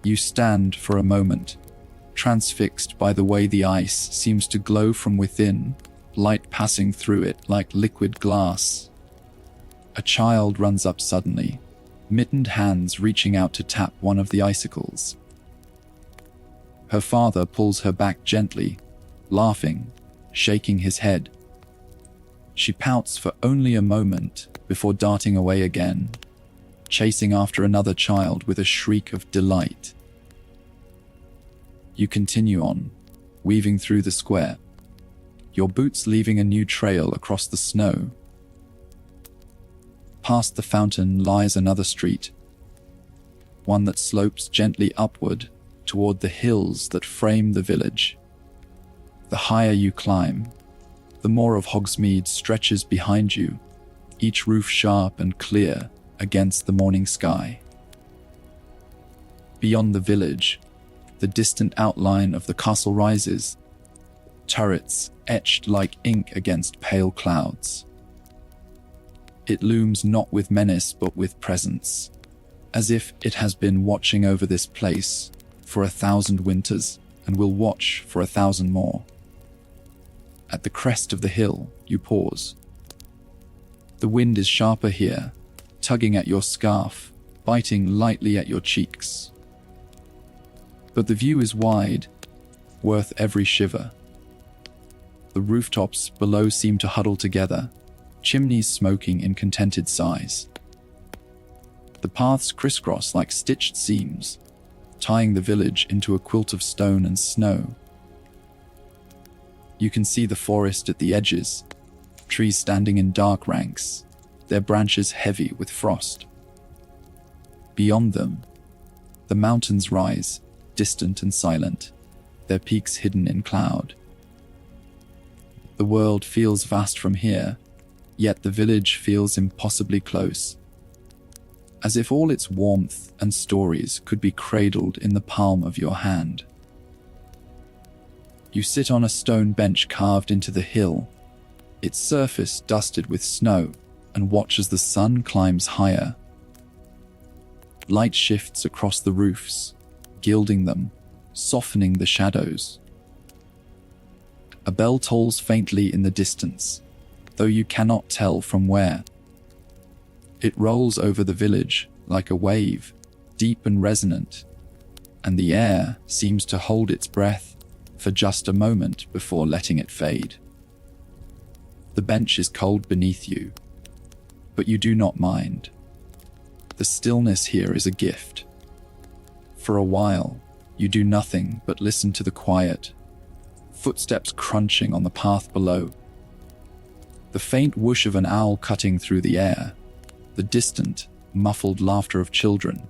A: You stand for a moment, transfixed by the way the ice seems to glow from within, light passing through it like liquid glass. A child runs up suddenly, mittened hands reaching out to tap one of the icicles. Her father pulls her back gently, laughing, shaking his head. She pouts for only a moment before darting away again, chasing after another child with a shriek of delight. You continue on, weaving through the square, your boots leaving a new trail across the snow. Past the fountain lies another street, one that slopes gently upward toward the hills that frame the village. The higher you climb, the more of Hogsmeade stretches behind you, each roof sharp and clear against the morning sky. Beyond the village, the distant outline of the castle rises, turrets etched like ink against pale clouds. It looms not with menace but with presence, as if it has been watching over this place for 1,000 winters and will watch for 1,000 more. At the crest of the hill, you pause. The wind is sharper here, tugging at your scarf, biting lightly at your cheeks. But the view is wide, worth every shiver. The rooftops below seem to huddle together, chimneys smoking in contented sighs. The paths crisscross like stitched seams, tying the village into a quilt of stone and snow. You can see the forest at the edges, trees standing in dark ranks, their branches heavy with frost. Beyond them, the mountains rise, distant and silent, their peaks hidden in cloud. The world feels vast from here, yet the village feels impossibly close, as if all its warmth and stories could be cradled in the palm of your hand. You sit on a stone bench carved into the hill, its surface dusted with snow, and watch as the sun climbs higher. Light shifts across the roofs, gilding them, softening the shadows. A bell tolls faintly in the distance, though you cannot tell from where. It rolls over the village like a wave, deep and resonant, and the air seems to hold its breath for just a moment before letting it fade. The bench is cold beneath you, but you do not mind. The stillness here is a gift. For a while, you do nothing but listen to the quiet, footsteps crunching on the path below, the faint whoosh of an owl cutting through the air, the distant, muffled laughter of children.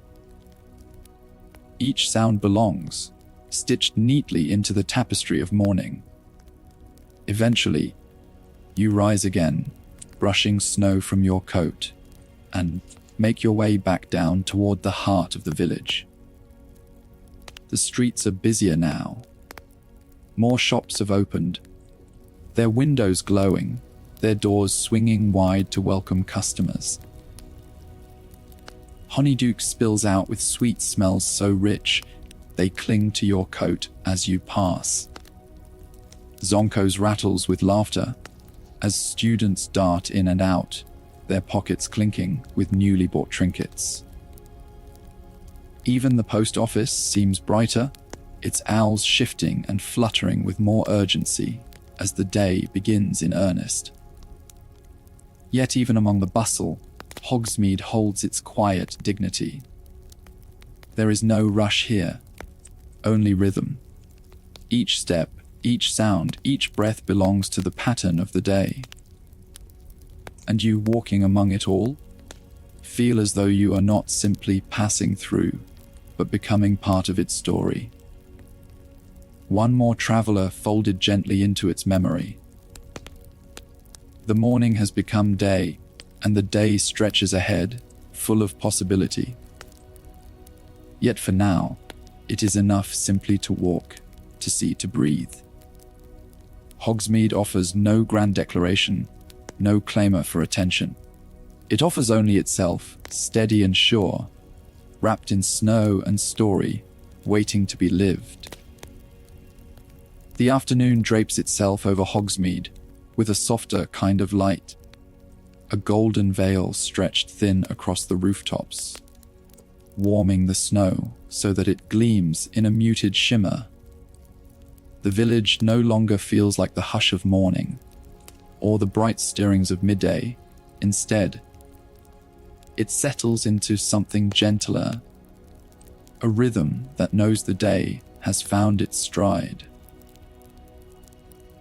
A: Each sound belongs, stitched neatly into the tapestry of morning. Eventually, you rise again, brushing snow from your coat, and make your way back down toward the heart of the village. The streets are busier now. More shops have opened, their windows glowing, their doors swinging wide to welcome customers. Honeydew spills out with sweet smells so rich, they cling to your coat as you pass. Zonkos rattles with laughter as students dart in and out, their pockets clinking with newly bought trinkets. Even the post office seems brighter, its owls shifting and fluttering with more urgency as the day begins in earnest. Yet even among the bustle, Hogsmeade holds its quiet dignity. There is no rush here, only rhythm. Each step, each sound, each breath belongs to the pattern of the day. And you, walking among it all, feel as though you are not simply passing through, but becoming part of its story. One more traveler folded gently into its memory. The morning has become day, and the day stretches ahead, full of possibility. Yet for now, it is enough simply to walk, to see, to breathe. Hogsmeade offers no grand declaration, no clamour for attention. It offers only itself, steady and sure, wrapped in snow and story, waiting to be lived. The afternoon drapes itself over Hogsmeade with a softer kind of light, a golden veil stretched thin across the rooftops, warming the snow so that it gleams in a muted shimmer. The village no longer feels like the hush of morning or the bright stirrings of midday. Instead, it settles into something gentler, a rhythm that knows the day has found its stride.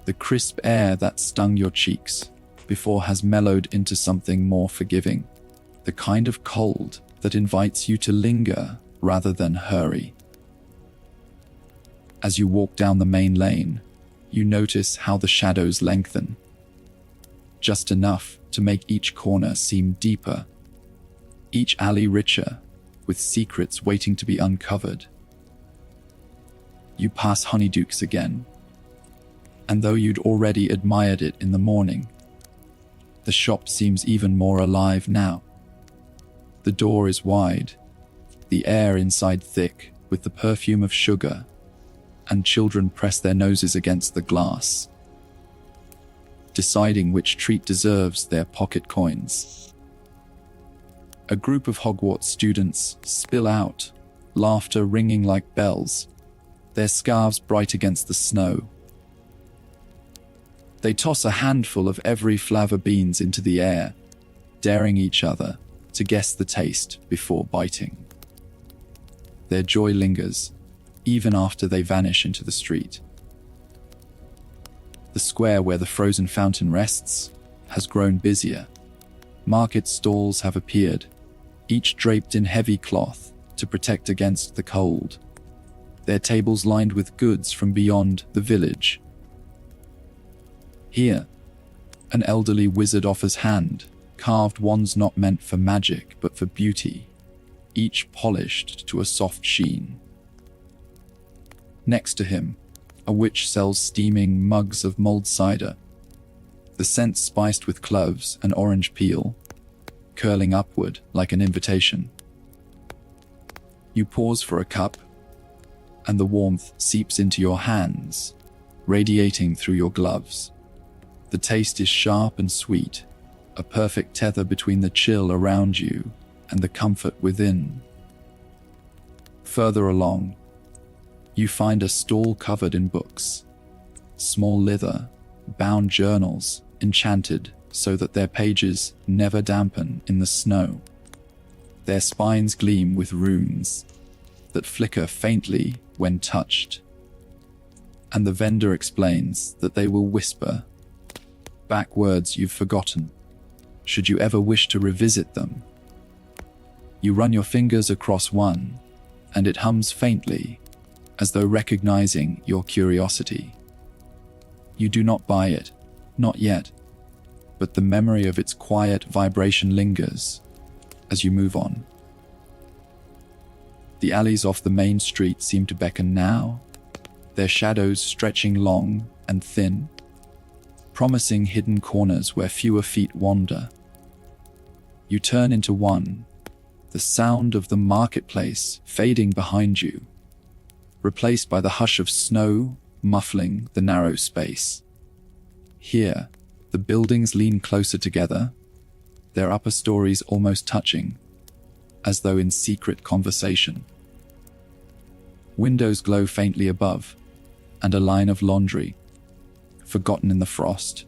A: The crisp air that stung your cheeks before has mellowed into something more forgiving, the kind of cold that invites you to linger rather than hurry. As you walk down the main lane, you notice how the shadows lengthen, just enough to make each corner seem deeper, each alley richer, with secrets waiting to be uncovered. You pass Honeyduke's again, and though you'd already admired it in the morning, the shop seems even more alive now. The door is wide, the air inside thick with the perfume of sugar, and children press their noses against the glass, deciding which treat deserves their pocket coins. A group of Hogwarts students spill out, laughter ringing like bells, their scarves bright against the snow. They toss a handful of every flava beans into the air, daring each other to guess the taste before biting. Their joy lingers, even after they vanish into the street. The square where the frozen fountain rests has grown busier. Market stalls have appeared, each draped in heavy cloth to protect against the cold, their tables lined with goods from beyond the village. Here, an elderly wizard offers hand, carved wands not meant for magic but for beauty, each polished to a soft sheen. Next to him, a witch sells steaming mugs of mulled cider, the scent spiced with cloves and orange peel, curling upward like an invitation. You pause for a cup, and the warmth seeps into your hands, radiating through your gloves. The taste is sharp and sweet, a perfect tether between the chill around you and the comfort within. Further along, you find a stall covered in books, small leather, bound journals, enchanted so that their pages never dampen in the snow. Their spines gleam with runes that flicker faintly when touched, and the vendor explains that they will whisper back words you've forgotten, should you ever wish to revisit them. You run your fingers across one, and it hums faintly, as though recognizing your curiosity. You do not buy it, not yet, but the memory of its quiet vibration lingers as you move on. The alleys off the main street seem to beckon now, their shadows stretching long and thin, promising hidden corners where fewer feet wander. You turn into one, the sound of the marketplace fading behind you, replaced by the hush of snow muffling the narrow space. Here, the buildings lean closer together, their upper stories almost touching, as though in secret conversation. Windows glow faintly above, and a line of laundry, forgotten in the frost,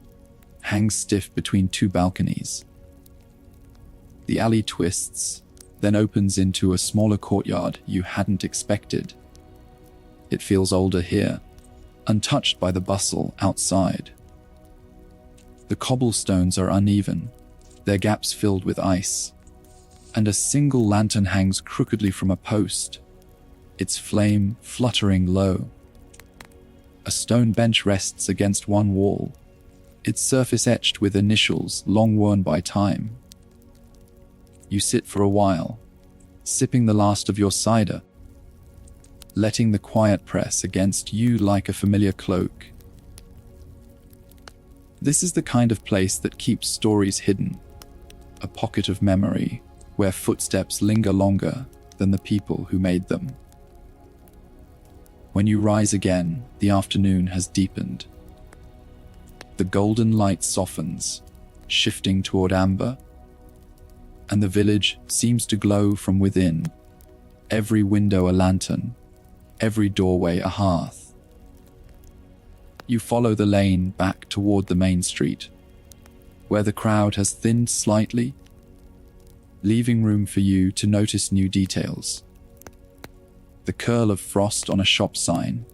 A: hangs stiff between two balconies. The alley twists, then opens into a smaller courtyard you hadn't expected. It feels older here, untouched by the bustle outside. The cobblestones are uneven, their gaps filled with ice, and a single lantern hangs crookedly from a post, its flame fluttering low. A stone bench rests against one wall, its surface etched with initials long worn by time. You sit for a while, sipping the last of your cider, letting the quiet press against you like a familiar cloak. This is the kind of place that keeps stories hidden, a pocket of memory where footsteps linger longer than the people who made them. When you rise again, the afternoon has deepened. The golden light softens, shifting toward amber, and the village seems to glow from within, every window a lantern, every doorway a hearth. You follow the lane back toward the main street, where the crowd has thinned slightly, leaving room for you to notice new details. The curl of frost on a shop sign,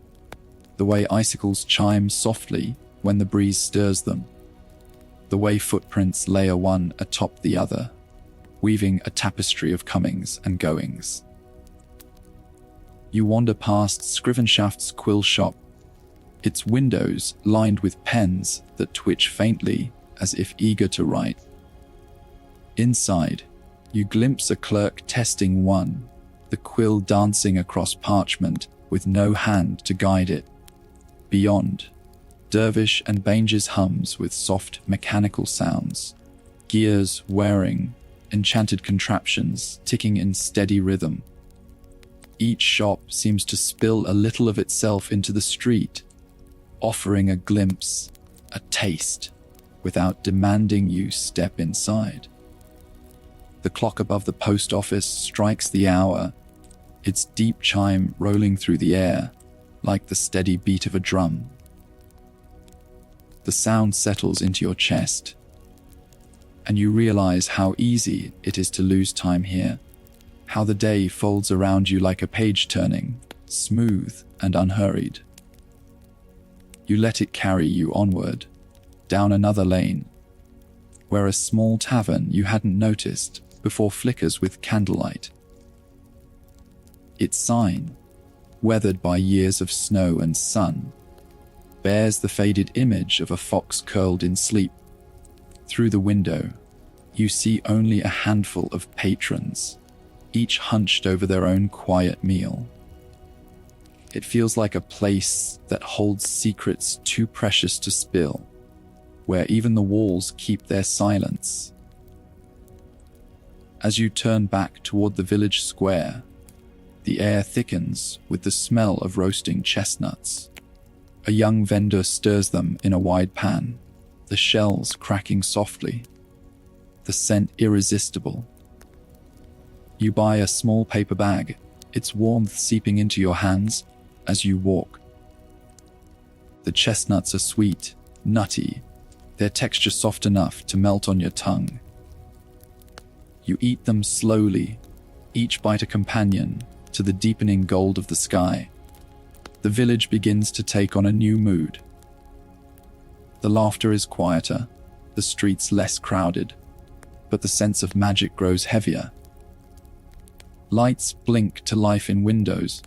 A: the way icicles chime softly when the breeze stirs them, the way footprints layer one atop the other, weaving a tapestry of comings and goings. You wander past Scrivenshaft's quill shop, its windows lined with pens that twitch faintly as if eager to write. Inside, you glimpse a clerk testing one, the quill dancing across parchment with no hand to guide it. Beyond, Dervish and Bange's hums with soft mechanical sounds, gears whirring, enchanted contraptions ticking in steady rhythm. Each shop seems to spill a little of itself into the street, offering a glimpse, a taste, without demanding you step inside. The clock above the post office strikes the hour, its deep chime rolling through the air like the steady beat of a drum. The sound settles into your chest, and you realize how easy it is to lose time here, how the day folds around you like a page turning, smooth and unhurried. You let it carry you onward, down another lane, where a small tavern you hadn't noticed before flickers with candlelight. Its sign, weathered by years of snow and sun, bears the faded image of a fox curled in sleep. Through the window, you see only a handful of patrons, each hunched over their own quiet meal. It feels like a place that holds secrets too precious to spill, where even the walls keep their silence. As you turn back toward the village square, the air thickens with the smell of roasting chestnuts. A young vendor stirs them in a wide pan, the shells cracking softly, the scent irresistible. You buy a small paper bag, its warmth seeping into your hands as you walk. The chestnuts are sweet, nutty, their texture soft enough to melt on your tongue. You eat them slowly, each bite a companion to the deepening gold of the sky. The village begins to take on a new mood. The laughter is quieter, the streets less crowded, but the sense of magic grows heavier. Lights blink to life in windows,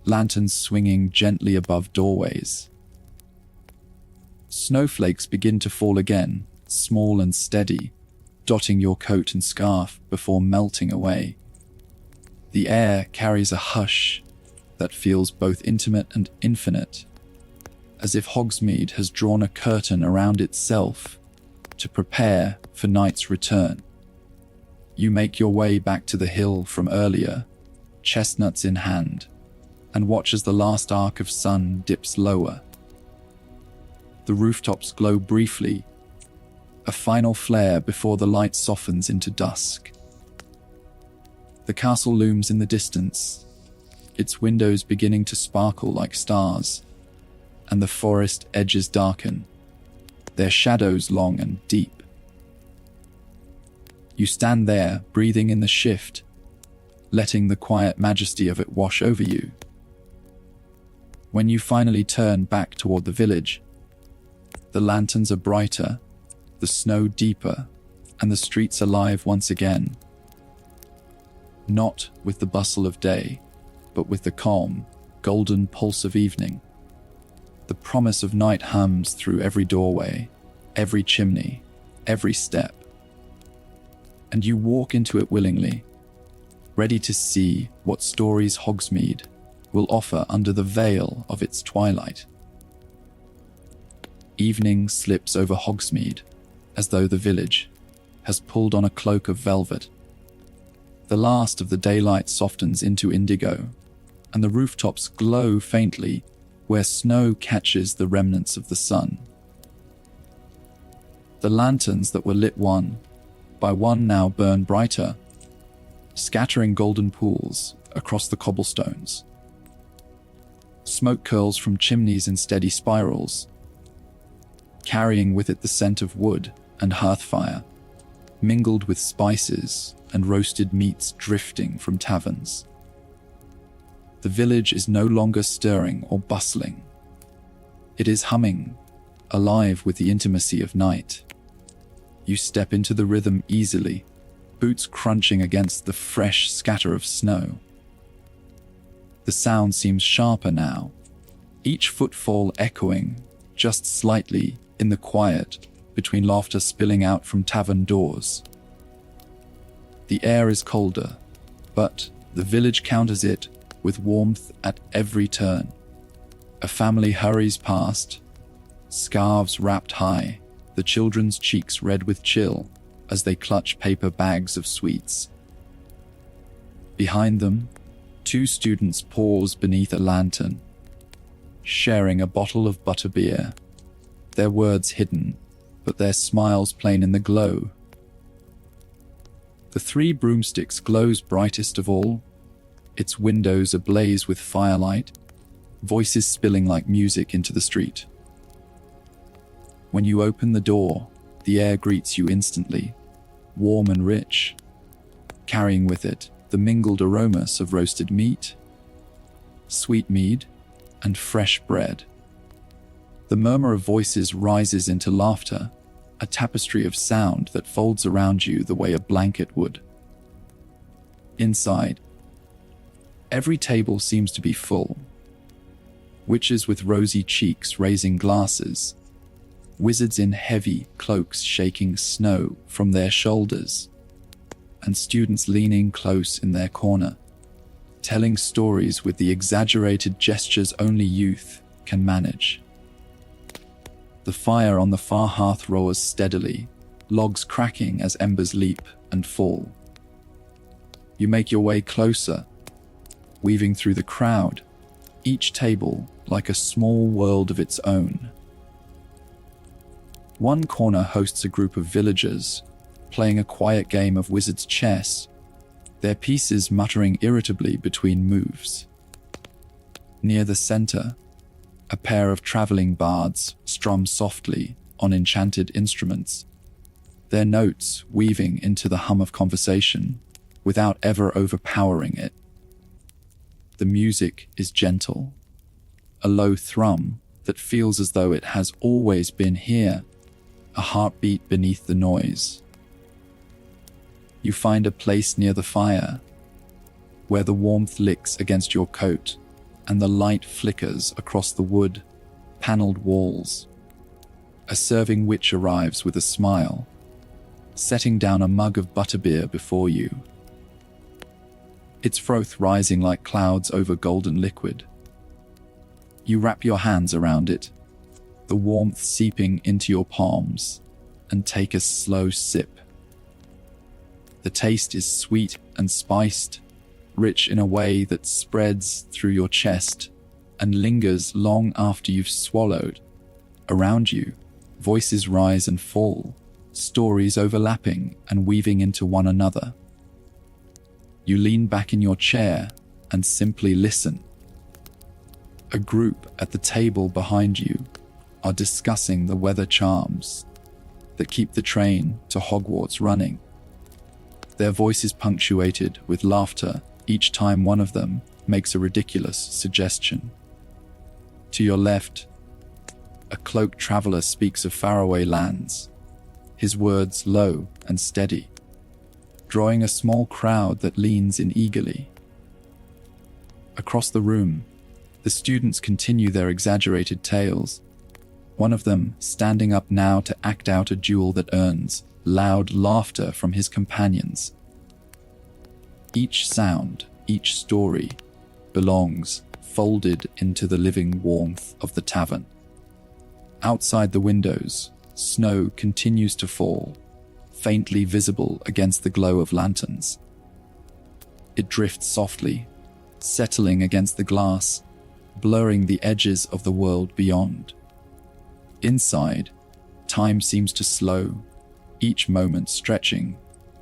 A: lanterns swinging gently above doorways. Snowflakes begin to fall again, small and steady, dotting your coat and scarf before melting away. The air carries a hush that feels both intimate and infinite, as if Hogsmeade has drawn a curtain around itself to prepare for night's return. You make your way back to the hill from earlier, chestnuts in hand, and watch as the last arc of sun dips lower. The rooftops glow briefly, a final flare before the light softens into dusk. The castle looms in the distance, its windows beginning to sparkle like stars, and the forest edges darken, their shadows long and deep. You stand there, breathing in the shift, letting the quiet majesty of it wash over you. When you finally turn back toward the village, the lanterns are brighter, the snow deeper, and the streets alive once again. Not with the bustle of day, but with the calm, golden pulse of evening. The promise of night hums through every doorway, every chimney, every step. And you walk into it willingly, ready to see what stories Hogsmeade will offer under the veil of its twilight. Evening slips over Hogsmeade, as though the village has pulled on a cloak of velvet. The last of the daylight softens into indigo, and the rooftops glow faintly where snow catches the remnants of the sun. The lanterns that were lit one by one now burn brighter, scattering golden pools across the cobblestones. Smoke curls from chimneys in steady spirals, carrying with it the scent of wood and hearth fire, mingled with spices and roasted meats drifting from taverns. The village is no longer stirring or bustling. It is humming, alive with the intimacy of night. You step into the rhythm easily, boots crunching against the fresh scatter of snow. The sound seems sharper now, each footfall echoing just slightly in the quiet between laughter spilling out from tavern doors. The air is colder, but the village counters it with warmth at every turn. A family hurries past, scarves wrapped high, the children's cheeks red with chill as they clutch paper bags of sweets. Behind them, two students pause beneath a lantern, sharing a bottle of butterbeer, their words hidden, but their smiles plain in the glow. The Three Broomsticks glows brightest of all, its windows ablaze with firelight, voices spilling like music into the street. When you open the door, the air greets you instantly, warm and rich, carrying with it the mingled aromas of roasted meat, sweet mead, and fresh bread. The murmur of voices rises into laughter, a tapestry of sound that folds around you the way a blanket would. Inside, every table seems to be full. Witches with rosy cheeks raising glasses, wizards in heavy cloaks shaking snow from their shoulders, and students leaning close in their corner, telling stories with the exaggerated gestures only youth can manage. The fire on the far hearth roars steadily, logs cracking as embers leap and fall. You make your way closer, weaving through the crowd, each table like a small world of its own. One corner hosts a group of villagers, playing a quiet game of wizard's chess, their pieces muttering irritably between moves. Near the center, a pair of traveling bards strum softly on enchanted instruments, their notes weaving into the hum of conversation without ever overpowering it. The music is gentle, a low thrum that feels as though it has always been here, a heartbeat beneath the noise. You find a place near the fire, where the warmth licks against your coat and the light flickers across the wood, paneled walls. A serving witch arrives with a smile, setting down a mug of butterbeer before you, its froth rising like clouds over golden liquid. You wrap your hands around it, the warmth seeping into your palms, and take a slow sip. The taste is sweet and spiced, rich in a way that spreads through your chest and lingers long after you've swallowed. Around you, voices rise and fall, stories overlapping and weaving into one another. You lean back in your chair and simply listen. A group at the table behind you are discussing the weather charms that keep the train to Hogwarts running. Their voices punctuated with laughter each time one of them makes a ridiculous suggestion. To your left, a cloaked traveler speaks of faraway lands, his words low and steady, drawing a small crowd that leans in eagerly. Across the room, The students continue their exaggerated tales, one of them standing up now to act out a duel that earns loud laughter from his companions. Each sound, each story, belongs folded into the living warmth of the tavern. Outside the windows, snow continues to fall, faintly visible against the glow of lanterns. It drifts softly, settling against the glass, blurring the edges of the world beyond. Inside, time seems to slow, each moment stretching,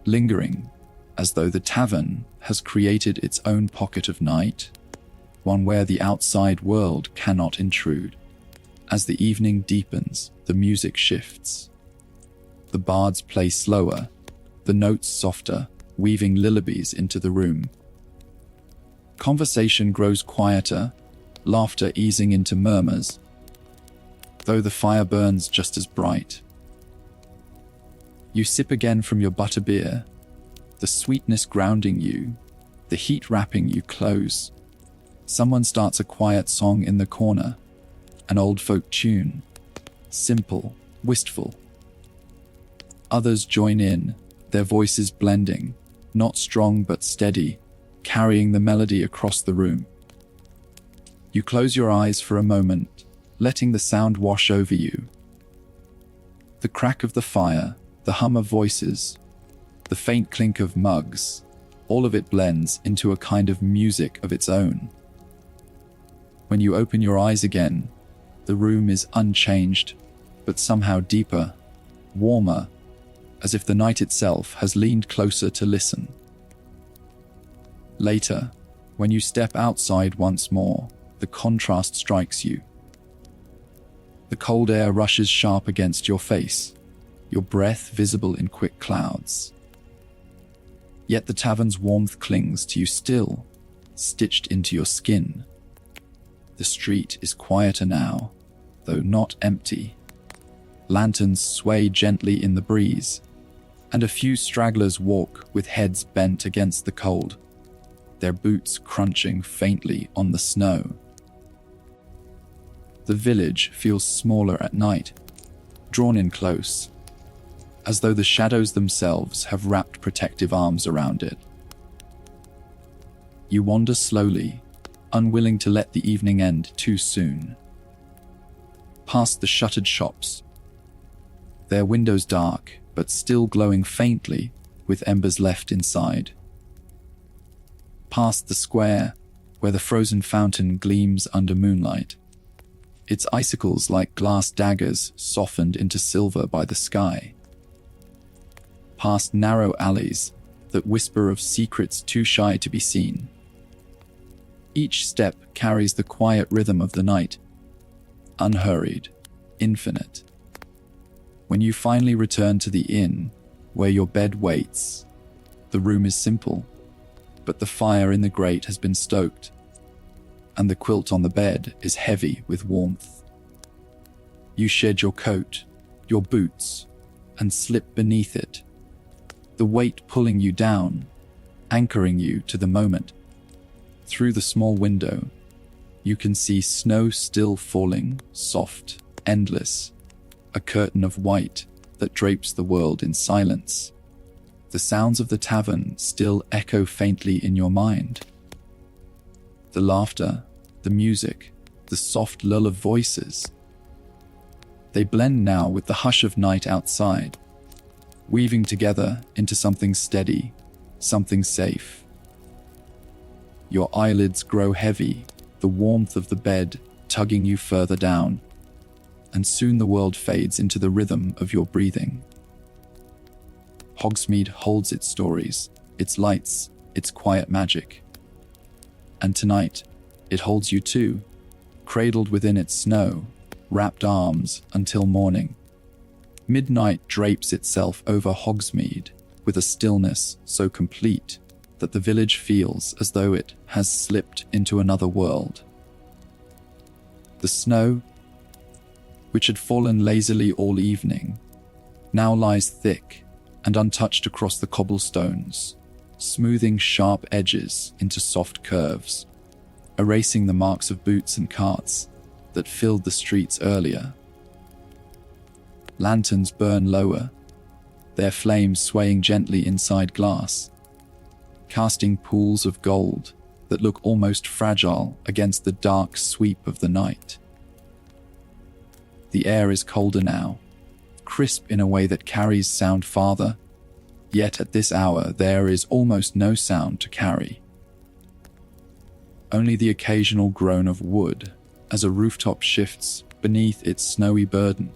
A: lingering, as though the tavern has created its own pocket of night, one where the outside world cannot intrude. As the evening deepens, the music shifts. The bards play slower, the notes softer, weaving lullabies into the room. Conversation grows quieter, laughter easing into murmurs, though the fire burns just as bright. You sip again from your butterbeer, the sweetness grounding you, the heat wrapping you close. Someone starts a quiet song in the corner, an old folk tune, simple, wistful. Others join in, their voices blending, not strong but steady, carrying the melody across the room. You close your eyes for a moment, letting the sound wash over you. The crack of the fire, the hum of voices, the faint clink of mugs, all of it blends into a kind of music of its own. When you open your eyes again, the room is unchanged, but somehow deeper, warmer, as if the night itself has leaned closer to listen. Later, when you step outside once more, the contrast strikes you. The cold air rushes sharp against your face, your breath visible in quick clouds. Yet the tavern's warmth clings to you still, stitched into your skin. The street is quieter now, though not empty. Lanterns sway gently in the breeze, and a few stragglers walk with heads bent against the cold, their boots crunching faintly on the snow. The village feels smaller at night, drawn in close, as though the shadows themselves have wrapped protective arms around it. You wander slowly, unwilling to let the evening end too soon. Past the shuttered shops, their windows dark but still glowing faintly with embers left inside. Past the square, where the frozen fountain gleams under moonlight, its icicles like glass daggers softened into silver by the sky. Past narrow alleys that whisper of secrets too shy to be seen. Each step carries the quiet rhythm of the night, unhurried, infinite. When you finally return to the inn, where your bed waits, the room is simple, but the fire in the grate has been stoked, and the quilt on the bed is heavy with warmth. You shed your coat, your boots, and slip beneath it, the weight pulling you down, anchoring you to the moment. Through the small window, you can see snow still falling, soft, endless, a curtain of white that drapes the world in silence. The sounds of the tavern still echo faintly in your mind. The laughter, the music, the soft lull of voices. They blend now with the hush of night outside, weaving together into something steady, something safe. Your eyelids grow heavy, the warmth of the bed tugging you further down, and soon the world fades into the rhythm of your breathing. Hogsmeade holds its stories, its lights, its quiet magic. And tonight, it holds you too, cradled within its snow, wrapped arms until morning. Midnight drapes itself over Hogsmeade with a stillness so complete that the village feels as though it has slipped into another world. The snow, which had fallen lazily all evening, now lies thick and untouched across the cobblestones, smoothing sharp edges into soft curves. erasing the marks of boots and carts that filled the streets earlier. Lanterns burn lower, their flames swaying gently inside glass, casting pools of gold that look almost fragile against the dark sweep of the night. The air is colder now, crisp in a way that carries sound farther, yet at this hour there is almost no sound to carry. Only the occasional groan of wood as a rooftop shifts beneath its snowy burden,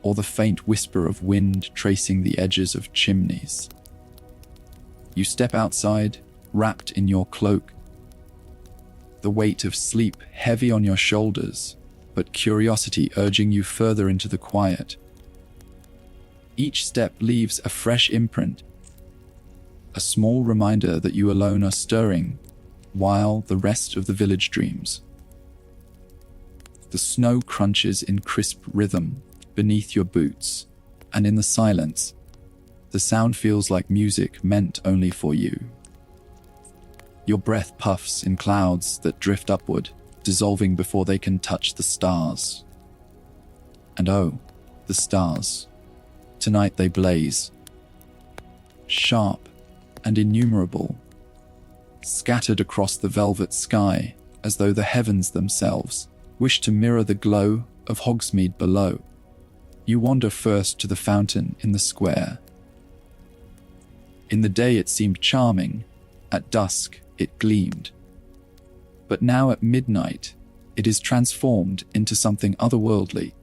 A: or the faint whisper of wind tracing the edges of chimneys. You step outside, wrapped in your cloak, the weight of sleep heavy on your shoulders, but curiosity urging you further into the quiet. Each step leaves a fresh imprint, a small reminder that you alone are stirring, while the rest of the village dreams. The snow crunches in crisp rhythm beneath your boots, and in the silence, the sound feels like music meant only for you. Your breath puffs in clouds that drift upward, dissolving before they can touch the stars. And oh, the stars. Tonight they blaze, sharp and innumerable, scattered across the velvet sky as though the heavens themselves wish to mirror the glow of Hogsmeade below. You wander first to the fountain in the square. In the day it seemed charming, at dusk it gleamed. But now at midnight it is transformed into something otherworldly.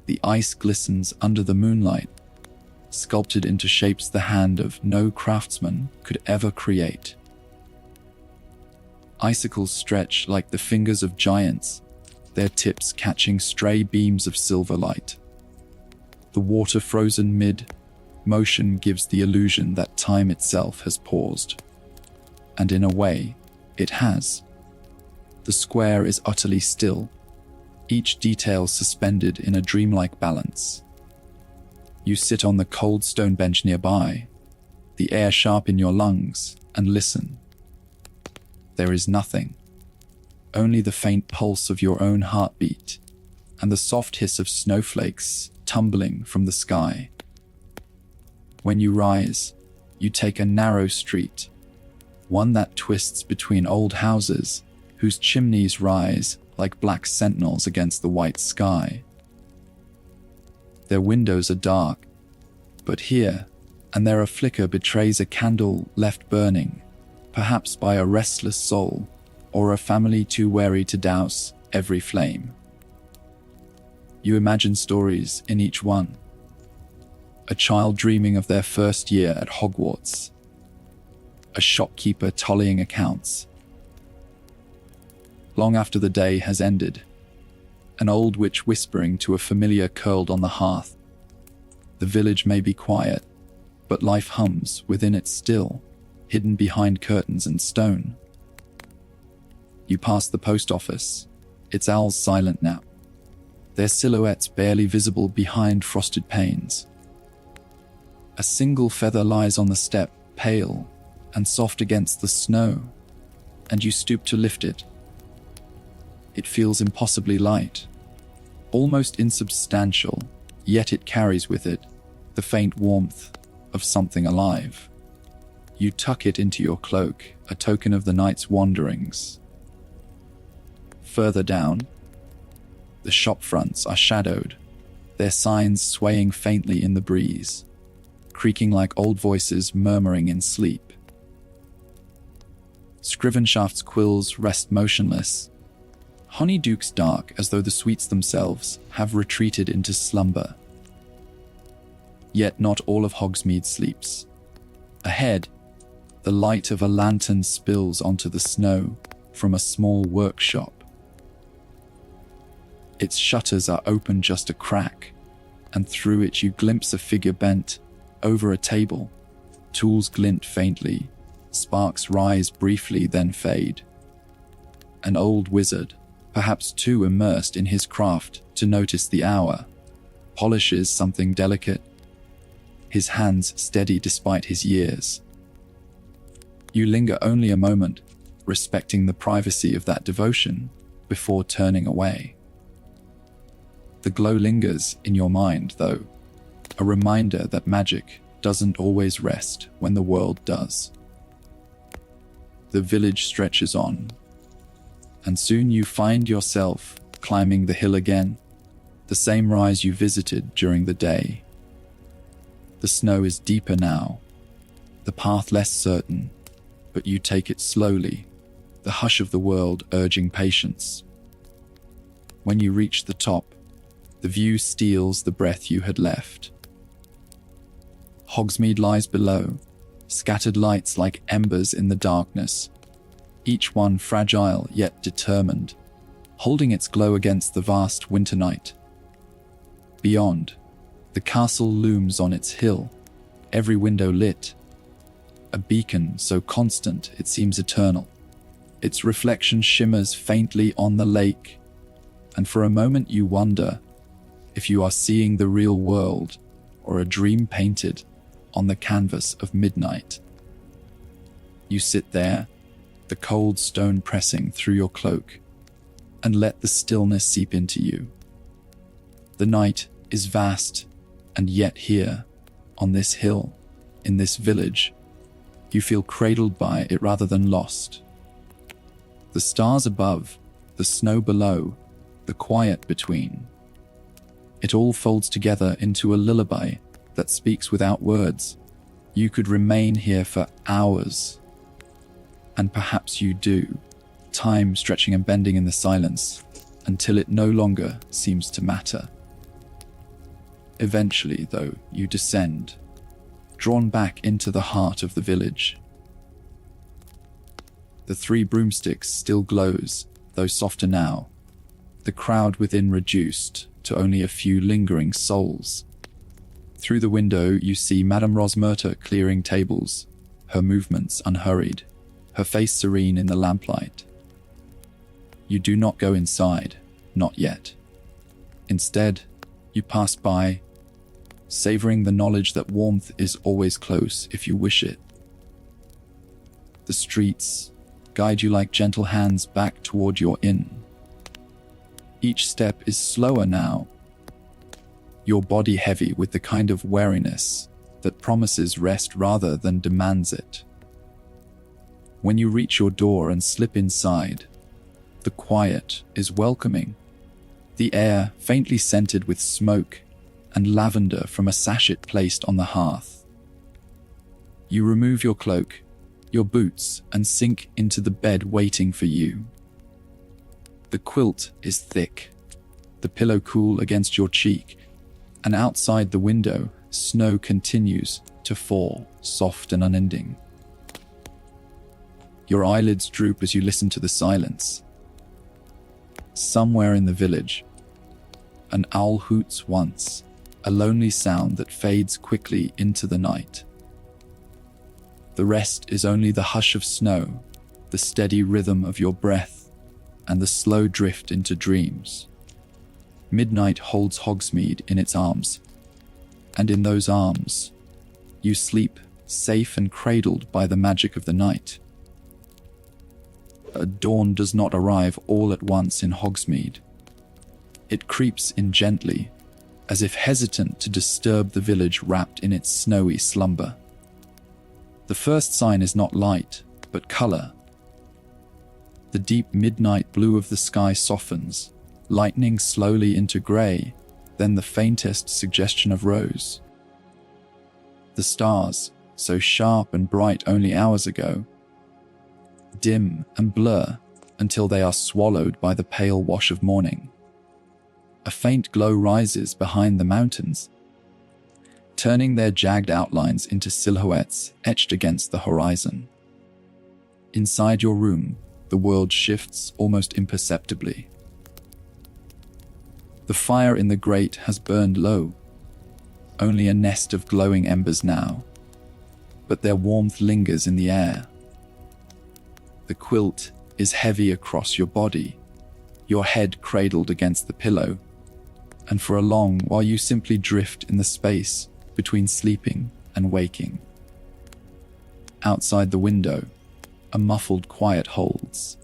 A: The ice glistens under the moonlight, sculpted into shapes the hand of no craftsman could ever create. Icicles stretch like the fingers of giants, their tips catching stray beams of silver light. The water frozen mid-motion gives the illusion that time itself has paused. And in a way, it has. The square is utterly still, each detail suspended in a dreamlike balance. You sit on the cold stone bench nearby, the air sharp in your lungs, and listen. There is nothing, only the faint pulse of your own heartbeat and the soft hiss of snowflakes tumbling from the sky. When you rise, you take a narrow street, one that twists between old houses whose chimneys rise like black sentinels against the white sky. Their windows are dark, but here and there a flicker betrays a candle left burning, perhaps by a restless soul or a family too wary to douse every flame. You imagine stories in each one. A child dreaming of their first year at Hogwarts, a shopkeeper tallying accounts. Long after the day has ended, an old witch whispering to a familiar curled on the hearth. The village may be quiet, but life hums within it still, hidden behind curtains and stone. You pass the post office, its owls silent now, their silhouettes barely visible behind frosted panes. A single feather lies on the step, pale and soft against the snow, and you stoop to lift it. It feels impossibly light, almost insubstantial, yet it carries with it the faint warmth of something alive. You tuck it into your cloak, a token of the night's wanderings. Further down, the shop fronts are shadowed, their signs swaying faintly in the breeze, creaking like old voices murmuring in sleep. Scrivenshaft's quills rest motionless, Honeydukes dark as though the sweets themselves have retreated into slumber. Yet not all of Hogsmeade sleeps. Ahead, the light of a lantern spills onto the snow from a small workshop. Its shutters are open just a crack, and through it you glimpse a figure bent over a table. Tools glint faintly, sparks rise briefly then fade. An old wizard, perhaps too immersed in his craft to notice the hour, polishes something delicate, his hands steady despite his years. You linger only a moment, respecting the privacy of that devotion before turning away. The glow lingers in your mind, though, a reminder that magic doesn't always rest when the world does. The village stretches on, and soon you find yourself climbing the hill again, the same rise you visited during the day. The snow is deeper now, the path less certain, but you take it slowly, the hush of the world urging patience. When you reach the top, the view steals the breath you had left. Hogsmeade lies below, scattered lights like embers in the darkness, each one fragile yet determined, holding its glow against the vast winter night. Beyond, the castle looms on its hill, every window lit, a beacon so constant it seems eternal. Its reflection shimmers faintly on the lake, and for a moment you wonder if you are seeing the real world or a dream painted on the canvas of midnight. You sit there, the cold stone pressing through your cloak, and let the stillness seep into you. The night is vast, and yet here, on this hill, in this village, you feel cradled by it rather than lost. The stars above, the snow below, the quiet between. It all folds together into a lullaby that speaks without words. You could remain here for hours. And perhaps you do, time stretching and bending in the silence until it no longer seems to matter. Eventually, though, you descend, drawn back into the heart of the village. The Three Broomsticks still glows, though softer now, the crowd within reduced to only a few lingering souls. Through the window you see Madame Rosmerta clearing tables, her movements unhurried, her face serene in the lamplight. You do not go inside, not yet. Instead, you pass by, savoring the knowledge that warmth is always close if you wish it. The streets guide you like gentle hands back toward your inn. Each step is slower now, your body heavy with the kind of weariness that promises rest rather than demands it. When you reach your door and slip inside, the quiet is welcoming, the air faintly scented with smoke and lavender from a sachet placed on the hearth. You remove your cloak, your boots, and sink into the bed waiting for you. The quilt is thick, the pillow cool against your cheek, and outside the window, snow continues to fall, soft and unending. Your eyelids droop as you listen to the silence. Somewhere in the village, an owl hoots once, a lonely sound that fades quickly into the night. The rest is only the hush of snow, the steady rhythm of your breath, and the slow drift into dreams. Midnight holds Hogsmeade in its arms, and in those arms, you sleep safe and cradled by the magic of the night. Dawn does not arrive all at once in Hogsmeade. It creeps in gently, as if hesitant to disturb the village wrapped in its snowy slumber. The first sign is not light, but color. The deep midnight blue of the sky softens, lightening slowly into grey, then the faintest suggestion of rose. The stars, so sharp and bright only hours ago, dim and blur until they are swallowed by the pale wash of morning. A faint glow rises behind the mountains, turning their jagged outlines into silhouettes etched against the horizon. Inside your room, the world shifts almost imperceptibly. The fire in the grate has burned low, only a nest of glowing embers now, but their warmth lingers in the air. The quilt is heavy across your body, your head cradled against the pillow, and for a long while you simply drift in the space between sleeping and waking. Outside the window, a muffled quiet holds.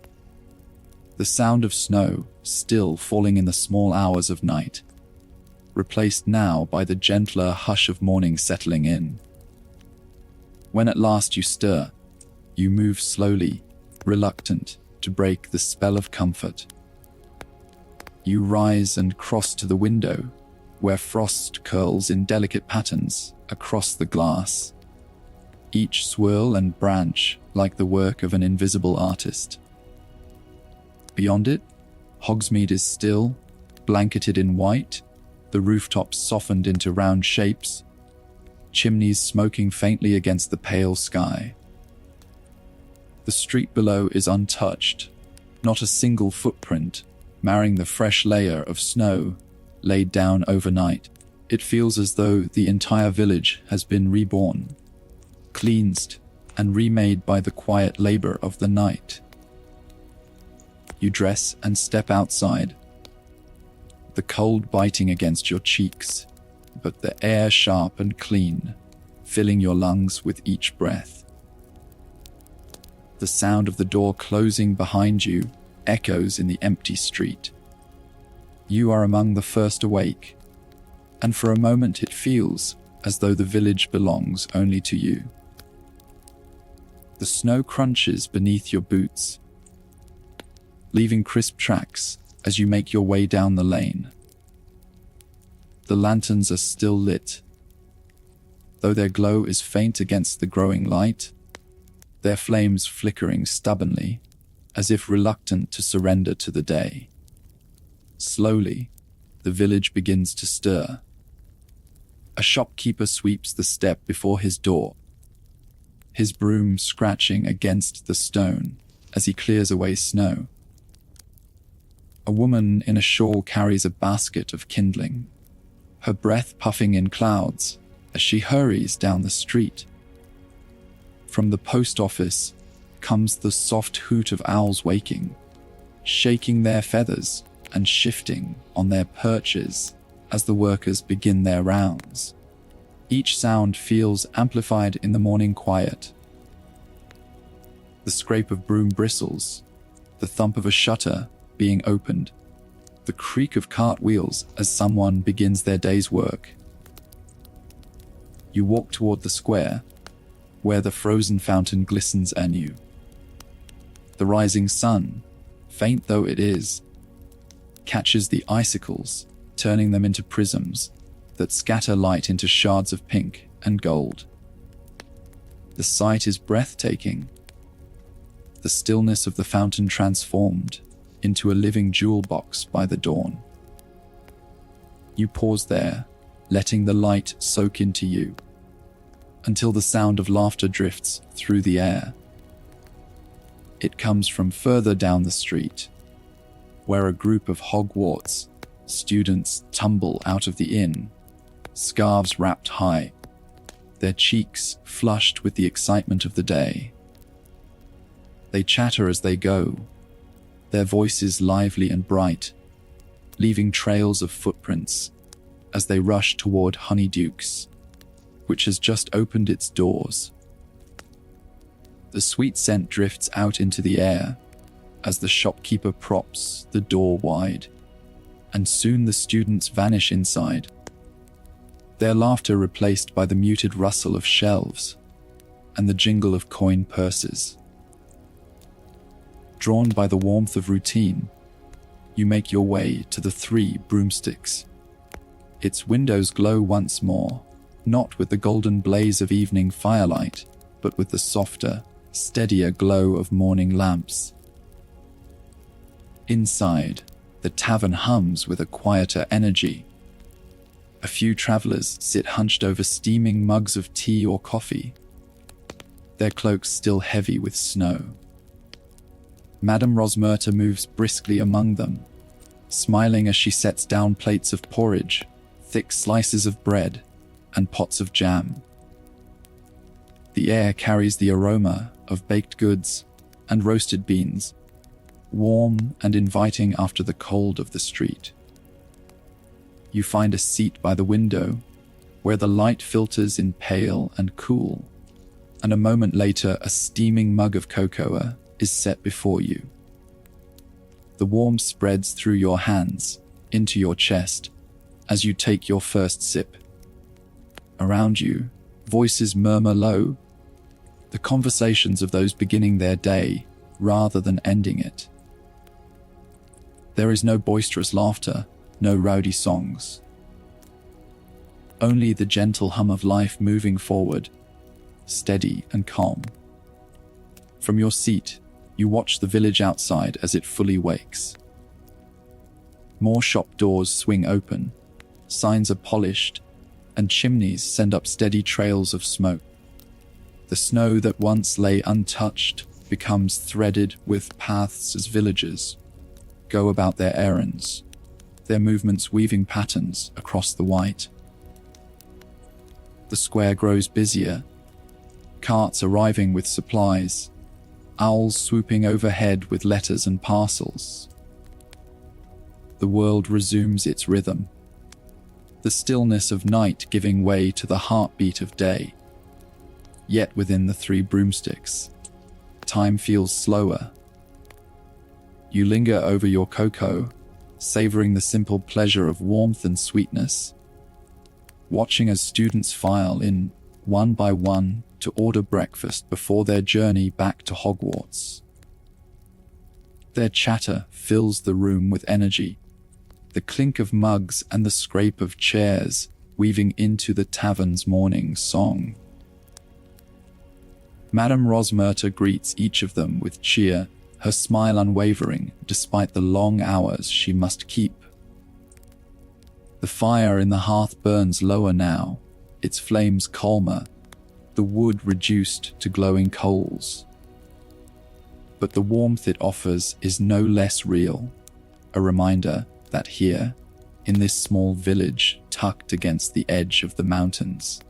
A: The sound of snow still falling in the small hours of night, replaced now by the gentler hush of morning settling in. When at last you stir, you move slowly, reluctant to break the spell of comfort. You rise and cross to the window, where frost curls in delicate patterns across the glass, each swirl and branch like the work of an invisible artist. Beyond it, Hogsmeade is still, blanketed in white, the rooftops softened into round shapes, chimneys smoking faintly against the pale sky. The street below is untouched, not a single footprint marring the fresh layer of snow laid down overnight. It feels as though the entire village has been reborn, cleansed and remade by the quiet labor of the night. You dress and step outside, the cold biting against your cheeks, but the air sharp and clean, filling your lungs with each breath. The sound of the door closing behind you echoes in the empty street. You are among the first awake, and for a moment it feels as though the village belongs only to you. The snow crunches beneath your boots, leaving crisp tracks as you make your way down the lane. The lanterns are still lit, though their glow is faint against the growing light, their flames flickering stubbornly, as if reluctant to surrender to the day. Slowly, the village begins to stir. A shopkeeper sweeps the step before his door, his broom scratching against the stone as he clears away snow. A woman in a shawl carries a basket of kindling, her breath puffing in clouds as she hurries down the street. From the post office comes the soft hoot of owls waking, shaking their feathers and shifting on their perches as the workers begin their rounds. Each sound feels amplified in the morning quiet. The scrape of broom bristles, the thump of a shutter being opened, the creak of cartwheels as someone begins their day's work. You walk toward the square, where the frozen fountain glistens anew. The rising sun, faint though it is, catches the icicles, turning them into prisms that scatter light into shards of pink and gold. The sight is breathtaking, the stillness of the fountain transformed into a living jewel box by the dawn. You pause there, letting the light soak into you, until the sound of laughter drifts through the air. It comes from further down the street, where a group of Hogwarts students tumble out of the inn, scarves wrapped high, their cheeks flushed with the excitement of the day. They chatter as they go, their voices lively and bright, leaving trails of footprints as they rush toward Honeyduke's, which has just opened its doors. The sweet scent drifts out into the air as the shopkeeper props the door wide, and soon the students vanish inside, their laughter replaced by the muted rustle of shelves and the jingle of coin purses. Drawn by the warmth of routine, you make your way to the Three Broomsticks. Its windows glow once more, not with the golden blaze of evening firelight, but with the softer, steadier glow of morning lamps. Inside, the tavern hums with a quieter energy. A few travelers sit hunched over steaming mugs of tea or coffee, their cloaks still heavy with snow. Madame Rosmerta moves briskly among them, smiling as she sets down plates of porridge, thick slices of bread, and pots of jam. The air carries the aroma of baked goods and roasted beans, warm and inviting after the cold of the street. You find a seat by the window, where the light filters in pale and cool, and a moment later a steaming mug of cocoa is set before you. The warmth spreads through your hands, into your chest, as you take your first sip. Around you, voices murmur low, the conversations of those beginning their day rather than ending it. There is no boisterous laughter, no rowdy songs. Only the gentle hum of life moving forward, steady and calm. From your seat, you watch the village outside as it fully wakes. More shop doors swing open, signs are polished, and chimneys send up steady trails of smoke. The snow that once lay untouched becomes threaded with paths as villagers go about their errands, their movements weaving patterns across the white. The square grows busier, carts arriving with supplies, owls swooping overhead with letters and parcels. The world resumes its rhythm, the stillness of night giving way to the heartbeat of day. Yet within the Three Broomsticks, time feels slower. You linger over your cocoa, savoring the simple pleasure of warmth and sweetness, watching as students file in one by one to order breakfast before their journey back to Hogwarts. Their chatter fills the room with energy, the clink of mugs and the scrape of chairs weaving into the tavern's morning song. Madame Rosmerta greets each of them with cheer, her smile unwavering despite the long hours she must keep. The fire in the hearth burns lower now, its flames calmer, the wood reduced to glowing coals. But the warmth it offers is no less real, a reminder that here, in this small village tucked against the edge of the mountains,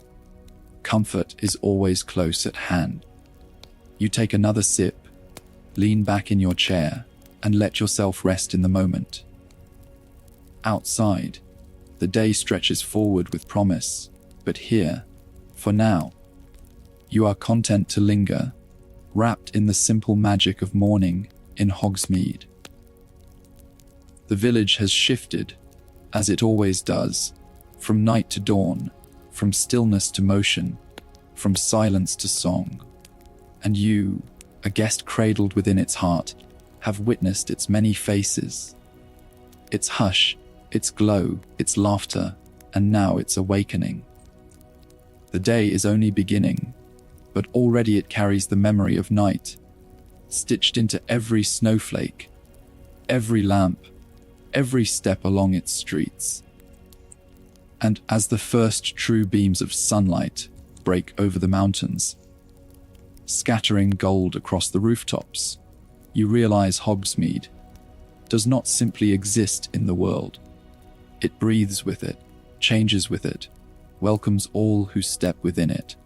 A: comfort is always close at hand. You take another sip, lean back in your chair, and let yourself rest in the moment. Outside, the day stretches forward with promise, but here, for now, you are content to linger, wrapped in the simple magic of morning in Hogsmeade. The village has shifted, as it always does, from night to dawn, from stillness to motion, from silence to song. And you, a guest cradled within its heart, have witnessed its many faces, its hush, its glow, its laughter, and now its awakening. The day is only beginning, but already it carries the memory of night, stitched into every snowflake, every lamp, every step along its streets. And as the first true beams of sunlight break over the mountains, scattering gold across the rooftops, you realize Hogsmeade does not simply exist in the world. It breathes with it, changes with it, welcomes all who step within it.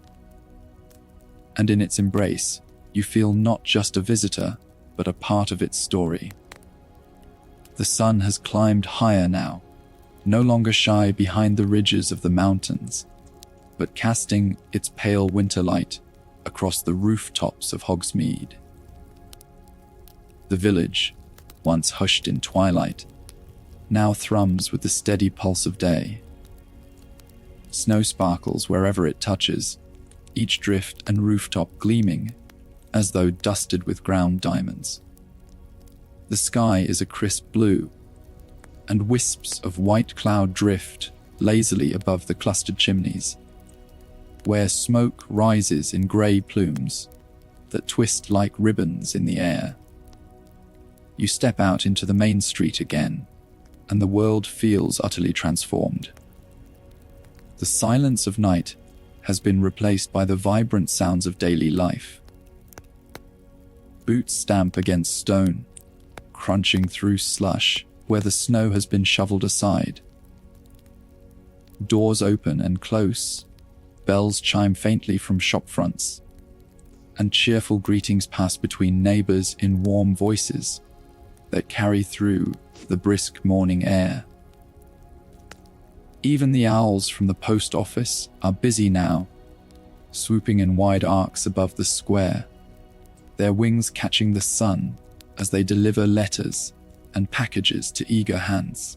A: And in its embrace, you feel not just a visitor, but a part of its story. The sun has climbed higher now, no longer shy behind the ridges of the mountains, but casting its pale winter light across the rooftops of Hogsmeade. The village, once hushed in twilight, now thrums with the steady pulse of day. Snow sparkles wherever it touches, each drift and rooftop gleaming as though dusted with ground diamonds. The sky is a crisp blue, and wisps of white cloud drift lazily above the clustered chimneys, where smoke rises in grey plumes that twist like ribbons in the air. You step out into the main street again, and the world feels utterly transformed. The silence of night has been replaced by the vibrant sounds of daily life. Boots stamp against stone, crunching through slush where the snow has been shoveled aside. Doors open and close, bells chime faintly from shop fronts, and cheerful greetings pass between neighbors in warm voices that carry through the brisk morning air. Even the owls from the post office are busy now, swooping in wide arcs above the square, their wings catching the sun as they deliver letters and packages to eager hands.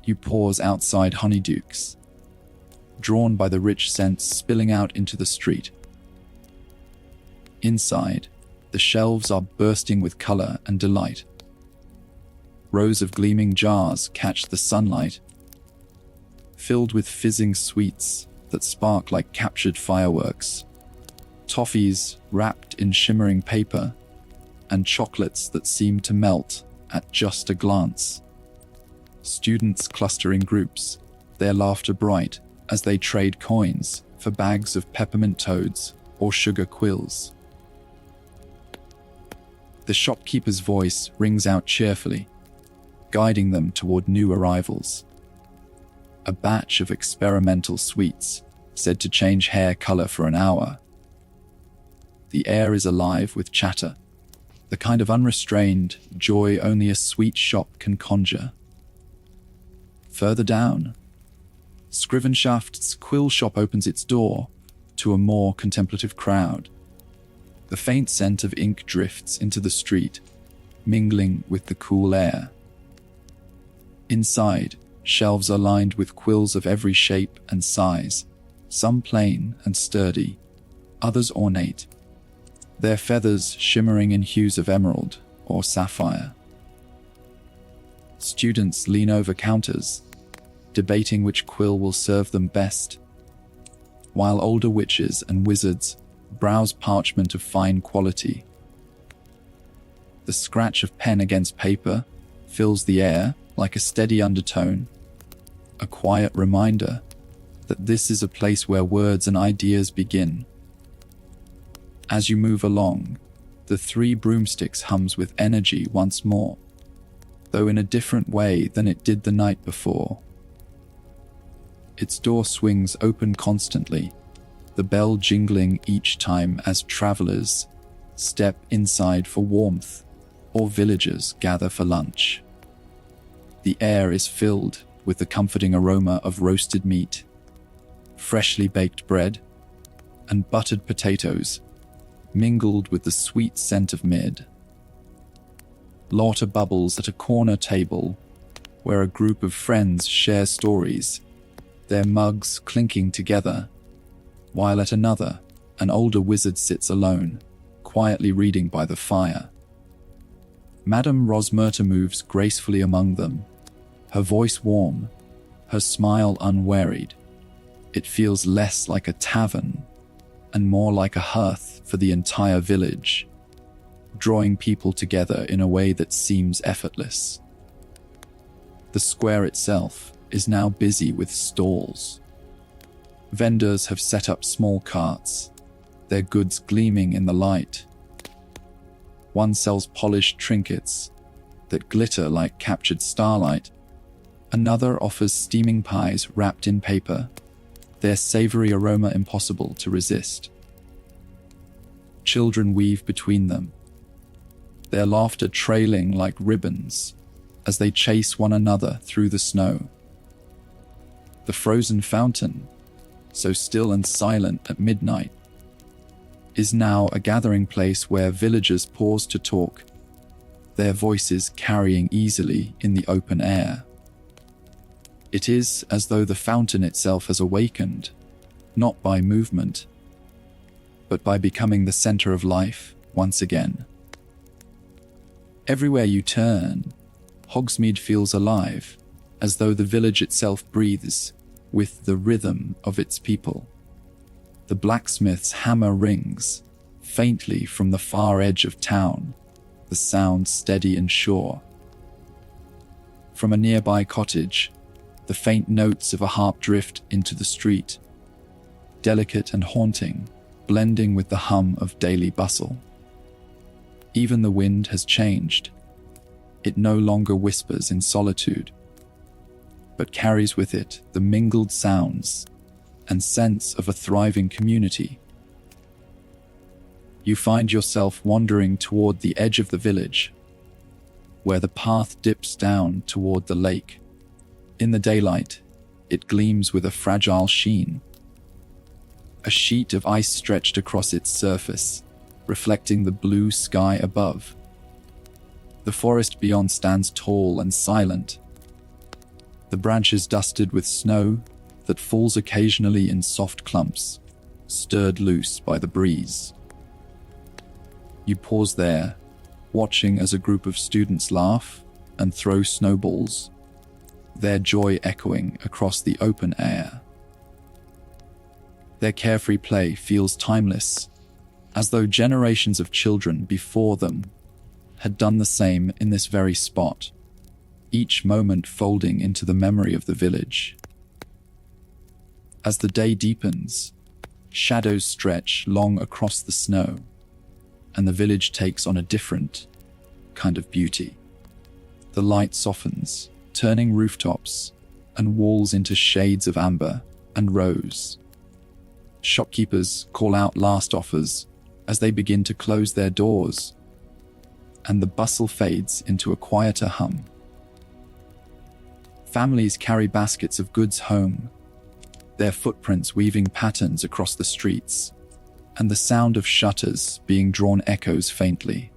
A: You pause outside Honeydukes, drawn by the rich scents spilling out into the street. Inside, the shelves are bursting with color and delight. Rows of gleaming jars catch the sunlight, filled with fizzing sweets that spark like captured fireworks, toffees wrapped in shimmering paper, and chocolates that seem to melt at just a glance. Students cluster in groups, their laughter bright as they trade coins for bags of peppermint toads or sugar quills. The shopkeeper's voice rings out cheerfully, guiding them toward new arrivals. A batch of experimental sweets, said to change hair color for an hour. The air is alive with chatter, the kind of unrestrained joy only a sweet shop can conjure. Further down, Scrivenshaft's quill shop opens its door to a more contemplative crowd. The faint scent of ink drifts into the street, mingling with the cool air. Inside, shelves are lined with quills of every shape and size, some plain and sturdy, others ornate, their feathers shimmering in hues of emerald or sapphire. Students lean over counters, debating which quill will serve them best, while older witches and wizards browse parchment of fine quality. The scratch of pen against paper fills the air like a steady undertone, a quiet reminder that this is a place where words and ideas begin. As you move along, the Three Broomsticks hums with energy once more, though in a different way than it did the night before. Its door swings open constantly, the bell jingling each time as travelers step inside for warmth or villagers gather for lunch. The air is filled with the comforting aroma of roasted meat, freshly baked bread, and buttered potatoes, mingled with the sweet scent of mid. Laughter bubbles at a corner table where a group of friends share stories, their mugs clinking together, while at another, an older wizard sits alone, quietly reading by the fire. Madame Rosmerta moves gracefully among them, her voice warm, her smile unwearied. It feels less like a tavern and more like a hearth for the entire village, drawing people together in a way that seems effortless. The square itself is now busy with stalls. Vendors have set up small carts, their goods gleaming in the light. One sells polished trinkets that glitter like captured starlight. Another offers steaming pies wrapped in paper, their savory aroma impossible to resist. Children weave between them, their laughter trailing like ribbons as they chase one another through the snow. The frozen fountain, so still and silent at midnight, is now a gathering place where villagers pause to talk, their voices carrying easily in the open air. It is as though the fountain itself has awakened, not by movement, but by becoming the center of life once again. Everywhere you turn, Hogsmeade feels alive, as though the village itself breathes with the rhythm of its people. The blacksmith's hammer rings faintly from the far edge of town, the sound steady and sure. From a nearby cottage, the faint notes of a harp drift into the street, delicate and haunting, blending with the hum of daily bustle. Even the wind has changed. It no longer whispers in solitude, but carries with it the mingled sounds and sense of a thriving community. You find yourself wandering toward the edge of the village, where the path dips down toward the lake. In the daylight, it gleams with a fragile sheen. a sheet of ice stretched across its surface, reflecting the blue sky above. The forest beyond stands tall and silent, the branches dusted with snow that falls occasionally in soft clumps, stirred loose by the breeze. You pause there, watching as a group of students laugh and throw snowballs, their joy echoing across the open air. Their carefree play feels timeless, as though generations of children before them had done the same in this very spot, each moment folding into the memory of the village. As the day deepens, shadows stretch long across the snow, and the village takes on a different kind of beauty. The light softens, turning rooftops and walls into shades of amber and rose. Shopkeepers call out last offers as they begin to close their doors, and the bustle fades into a quieter hum. Families carry baskets of goods home, their footprints weaving patterns across the streets, and the sound of shutters being drawn echoes faintly.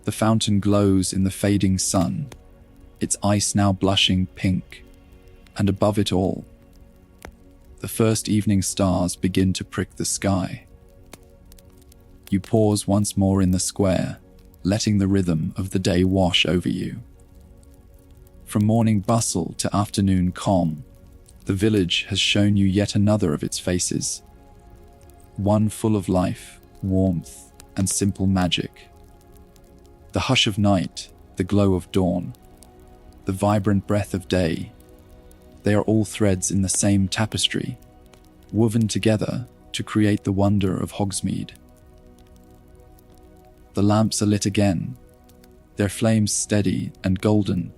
A: The fountain glows in the fading sun, its ice now blushing pink, and above it all, the first evening stars begin to prick the sky. You pause once more in the square, letting the rhythm of the day wash over you. From morning bustle to afternoon calm, the village has shown you yet another of its faces, one full of life, warmth, and simple magic. The hush of night, the glow of dawn, the vibrant breath of day, they are all threads in the same tapestry, woven together to create the wonder of Hogsmeade. The lamps are lit again, their flames steady and golden,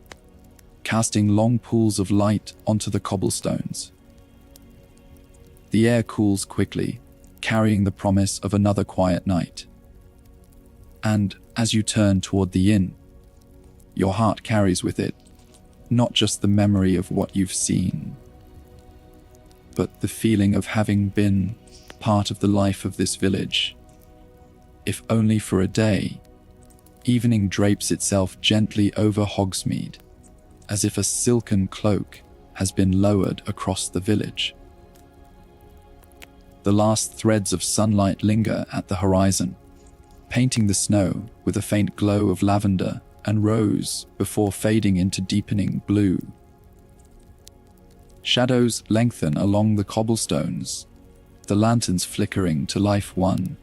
A: casting long pools of light onto the cobblestones. The air cools quickly, carrying the promise of another quiet night. And as you turn toward the inn, your heart carries with it not just the memory of what you've seen, but the feeling of having been part of the life of this village. If only for a day, evening drapes itself gently over Hogsmeade, as if a silken cloak has been lowered across the village. The last threads of sunlight linger at the horizon, painting the snow with a faint glow of lavender and rose before fading into deepening blue. Shadows lengthen along the cobblestones, the lanterns flickering to life one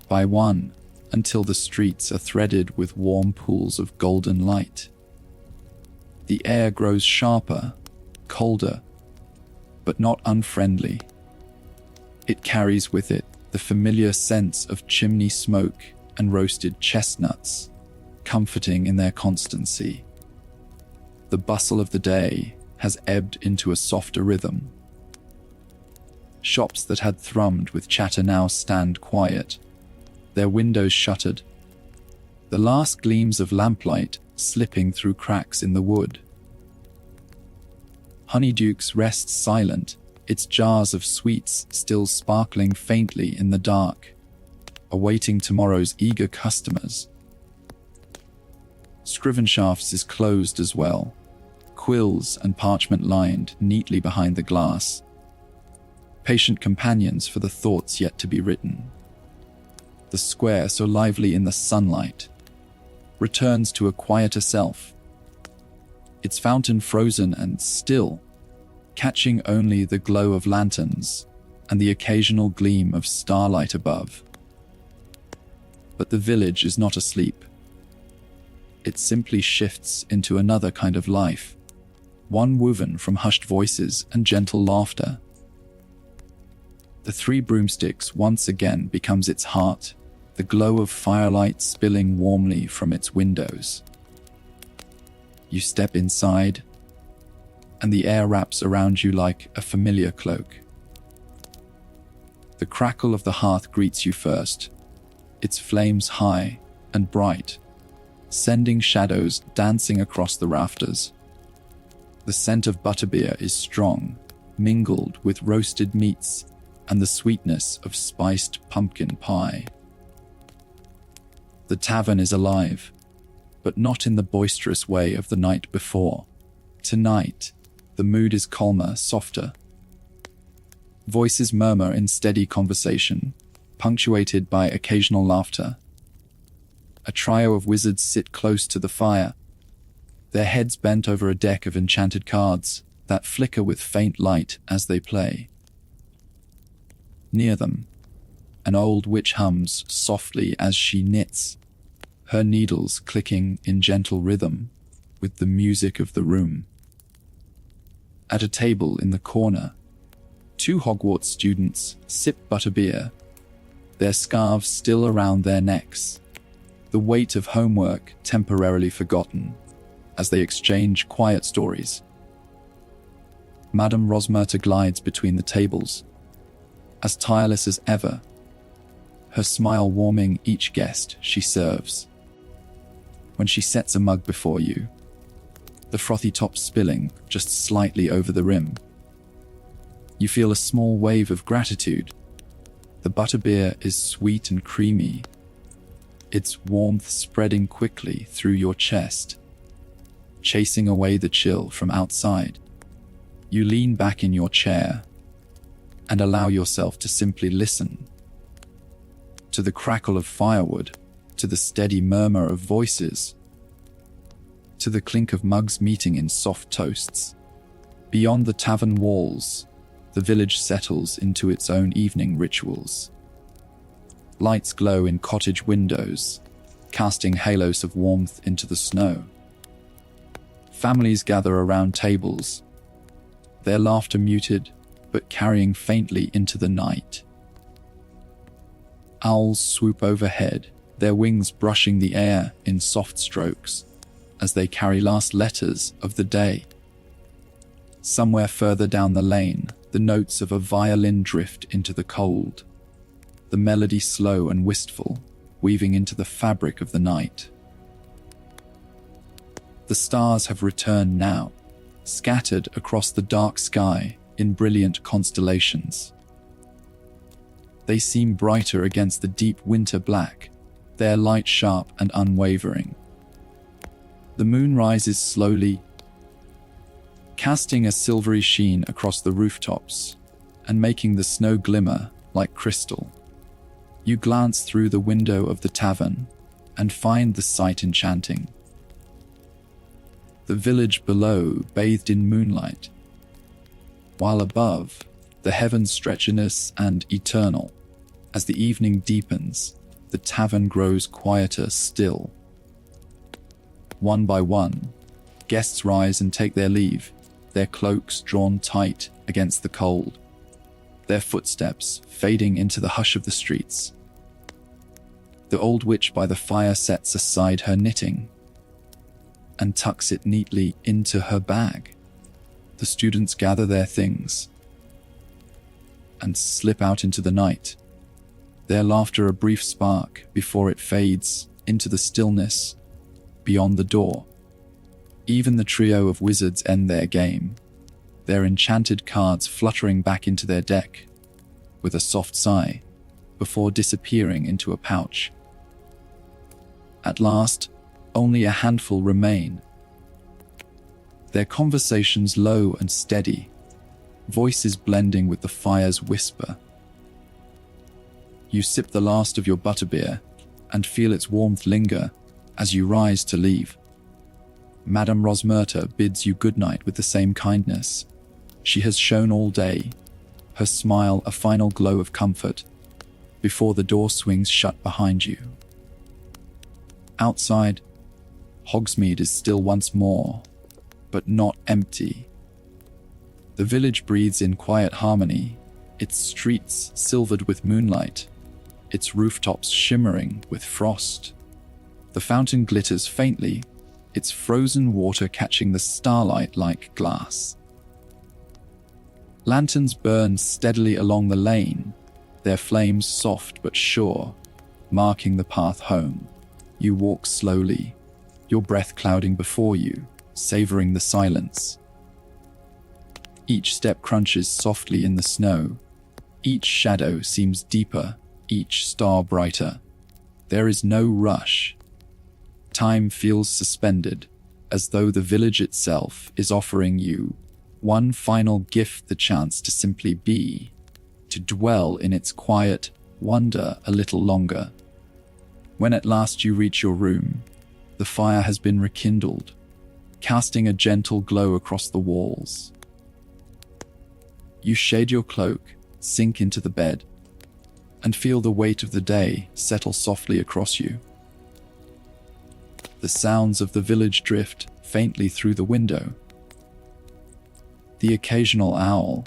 A: by one until the streets are threaded with warm pools of golden light. The air grows sharper, colder, but not unfriendly. It carries with it the familiar sense of chimney smoke and roasted chestnuts, comforting in their constancy. The bustle of the day has ebbed into a softer rhythm. Shops that had thrummed with chatter now stand quiet, their windows shuttered, the last gleams of lamplight slipping through cracks in the wood. Honeyduke's rests silent, its jars of sweets still sparkling faintly in the dark, awaiting tomorrow's eager customers. Scrivenshafts is closed as well, quills and parchment lined neatly behind the glass, patient companions for the thoughts yet to be written. The square, so lively in the sunlight, returns to a quieter self, its fountain frozen and still, catching only the glow of lanterns and the occasional gleam of starlight above. But the village is not asleep. It simply shifts into another kind of life, one woven from hushed voices and gentle laughter. The Three Broomsticks once again becomes its heart, the glow of firelight spilling warmly from its windows. You step inside, and the air wraps around you like a familiar cloak. The crackle of the hearth greets you first, its flames high and bright, sending shadows dancing across the rafters. The scent of butterbeer is strong, mingled with roasted meats and the sweetness of spiced pumpkin pie. The tavern is alive, but not in the boisterous way of the night before. Tonight, the mood is calmer, softer. Voices murmur in steady conversation, punctuated by occasional laughter. A trio of wizards sit close to the fire, their heads bent over a deck of enchanted cards that flicker with faint light as they play. Near them, an old witch hums softly as she knits, her needles clicking in gentle rhythm with the music of the room. At a table in the corner, 2 Hogwarts students sip butterbeer, their scarves still around their necks, the weight of homework temporarily forgotten as they exchange quiet stories. Madame Rosmerta glides between the tables, as tireless as ever, her smile warming each guest she serves. When she sets a mug before you, the frothy top spilling just slightly over the rim, you feel a small wave of gratitude. The butterbeer is sweet and creamy, its warmth spreading quickly through your chest, chasing away the chill from outside. You lean back in your chair and allow yourself to simply listen to the crackle of firewood, to the steady murmur of voices, to the clink of mugs meeting in soft toasts. Beyond the tavern walls, the village settles into its own evening rituals. Lights glow in cottage windows, casting halos of warmth into the snow. Families gather around tables, their laughter muted, but carrying faintly into the night. Owls swoop overhead, their wings brushing the air in soft strokes as they carry last letters of the day. Somewhere further down the lane, the notes of a violin drift into the cold, the melody slow and wistful, weaving into the fabric of the night. The stars have returned now, scattered across the dark sky in brilliant constellations. They seem brighter against the deep winter black, their light sharp and unwavering. The moon rises slowly, casting a silvery sheen across the rooftops and making the snow glimmer like crystal. You glance through the window of the tavern and find the sight enchanting. The village below bathed in moonlight, while above, the heavens stretchiness and eternal. As the evening deepens, the tavern grows quieter still. One by one, guests rise and take their leave, their cloaks drawn tight against the cold, their footsteps fading into the hush of the streets. The old witch by the fire sets aside her knitting and tucks it neatly into her bag. The students gather their things and slip out into the night, their laughter a brief spark before it fades into the stillness beyond the door. Even the trio of wizards end their game, their enchanted cards fluttering back into their deck with a soft sigh before disappearing into a pouch. At last, only a handful remain, their conversations low and steady, voices blending with the fire's whisper. You sip the last of your butterbeer and feel its warmth linger as you rise to leave. Madame Rosmerta bids you goodnight with the same kindness she has shown all day, her smile a final glow of comfort before the door swings shut behind you. Outside, Hogsmeade is still once more, but not empty. The village breathes in quiet harmony, its streets silvered with moonlight, its rooftops shimmering with frost. The fountain glitters faintly, its frozen water catching the starlight like glass. Lanterns burn steadily along the lane, their flames soft but sure, marking the path home. You walk slowly, your breath clouding before you, savoring the silence. Each step crunches softly in the snow, Each shadow seems deeper, each star brighter. There is no rush. Time feels suspended, as though the village itself is offering you one final gift, the chance to simply be, to dwell in its quiet wonder a little longer. When at last you reach your room, the fire has been rekindled, casting a gentle glow across the walls. You shade your cloak, sink into the bed, and feel the weight of the day settle softly across you. The sounds of the village drift faintly through the window. The occasional owl,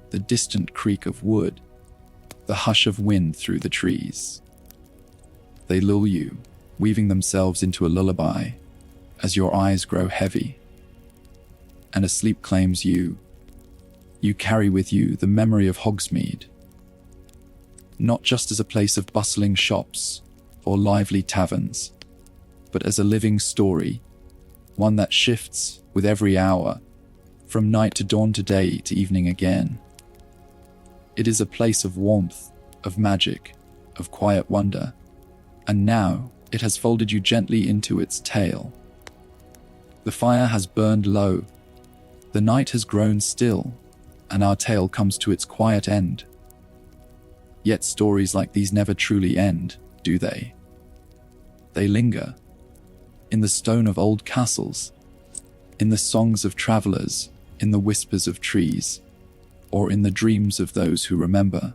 A: the distant creak of wood, the hush of wind through the trees. They lull you, weaving themselves into a lullaby as your eyes grow heavy, and as sleep claims you. You carry with you the memory of Hogsmeade, not just as a place of bustling shops or lively taverns, but as a living story, one that shifts with every hour, from night to dawn to day to evening again. It is a place of warmth, of magic, of quiet wonder, and now it has folded you gently into its tale. The fire has burned low, the night has grown still, and our tale comes to its quiet end. Yet stories like these never truly end, do they? They linger, in the stone of old castles, in the songs of travelers, in the whispers of trees, or in the dreams of those who remember.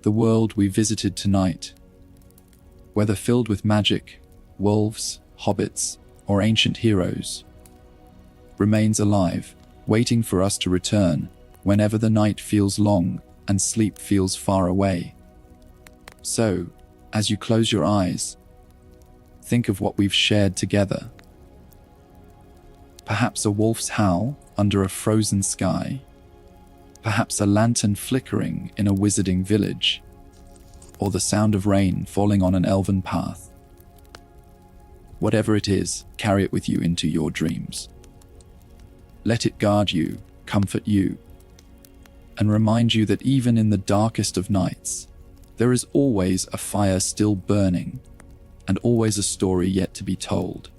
A: The world we visited tonight, whether filled with magic, wolves, hobbits, or ancient heroes, remains alive, waiting for us to return whenever the night feels long and sleep feels far away. So, as you close your eyes, think of what we've shared together. Perhaps a wolf's howl under a frozen sky, perhaps a lantern flickering in a wizarding village, or the sound of rain falling on an elven path. Whatever it is, carry it with you into your dreams. Let it guard you, comfort you, and remind you that even in the darkest of nights, there is always a fire still burning, and always a story yet to be told.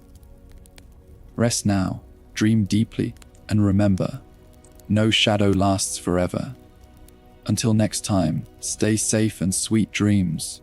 A: Rest now, dream deeply, and remember, no shadow lasts forever. Until next time, stay safe and sweet dreams.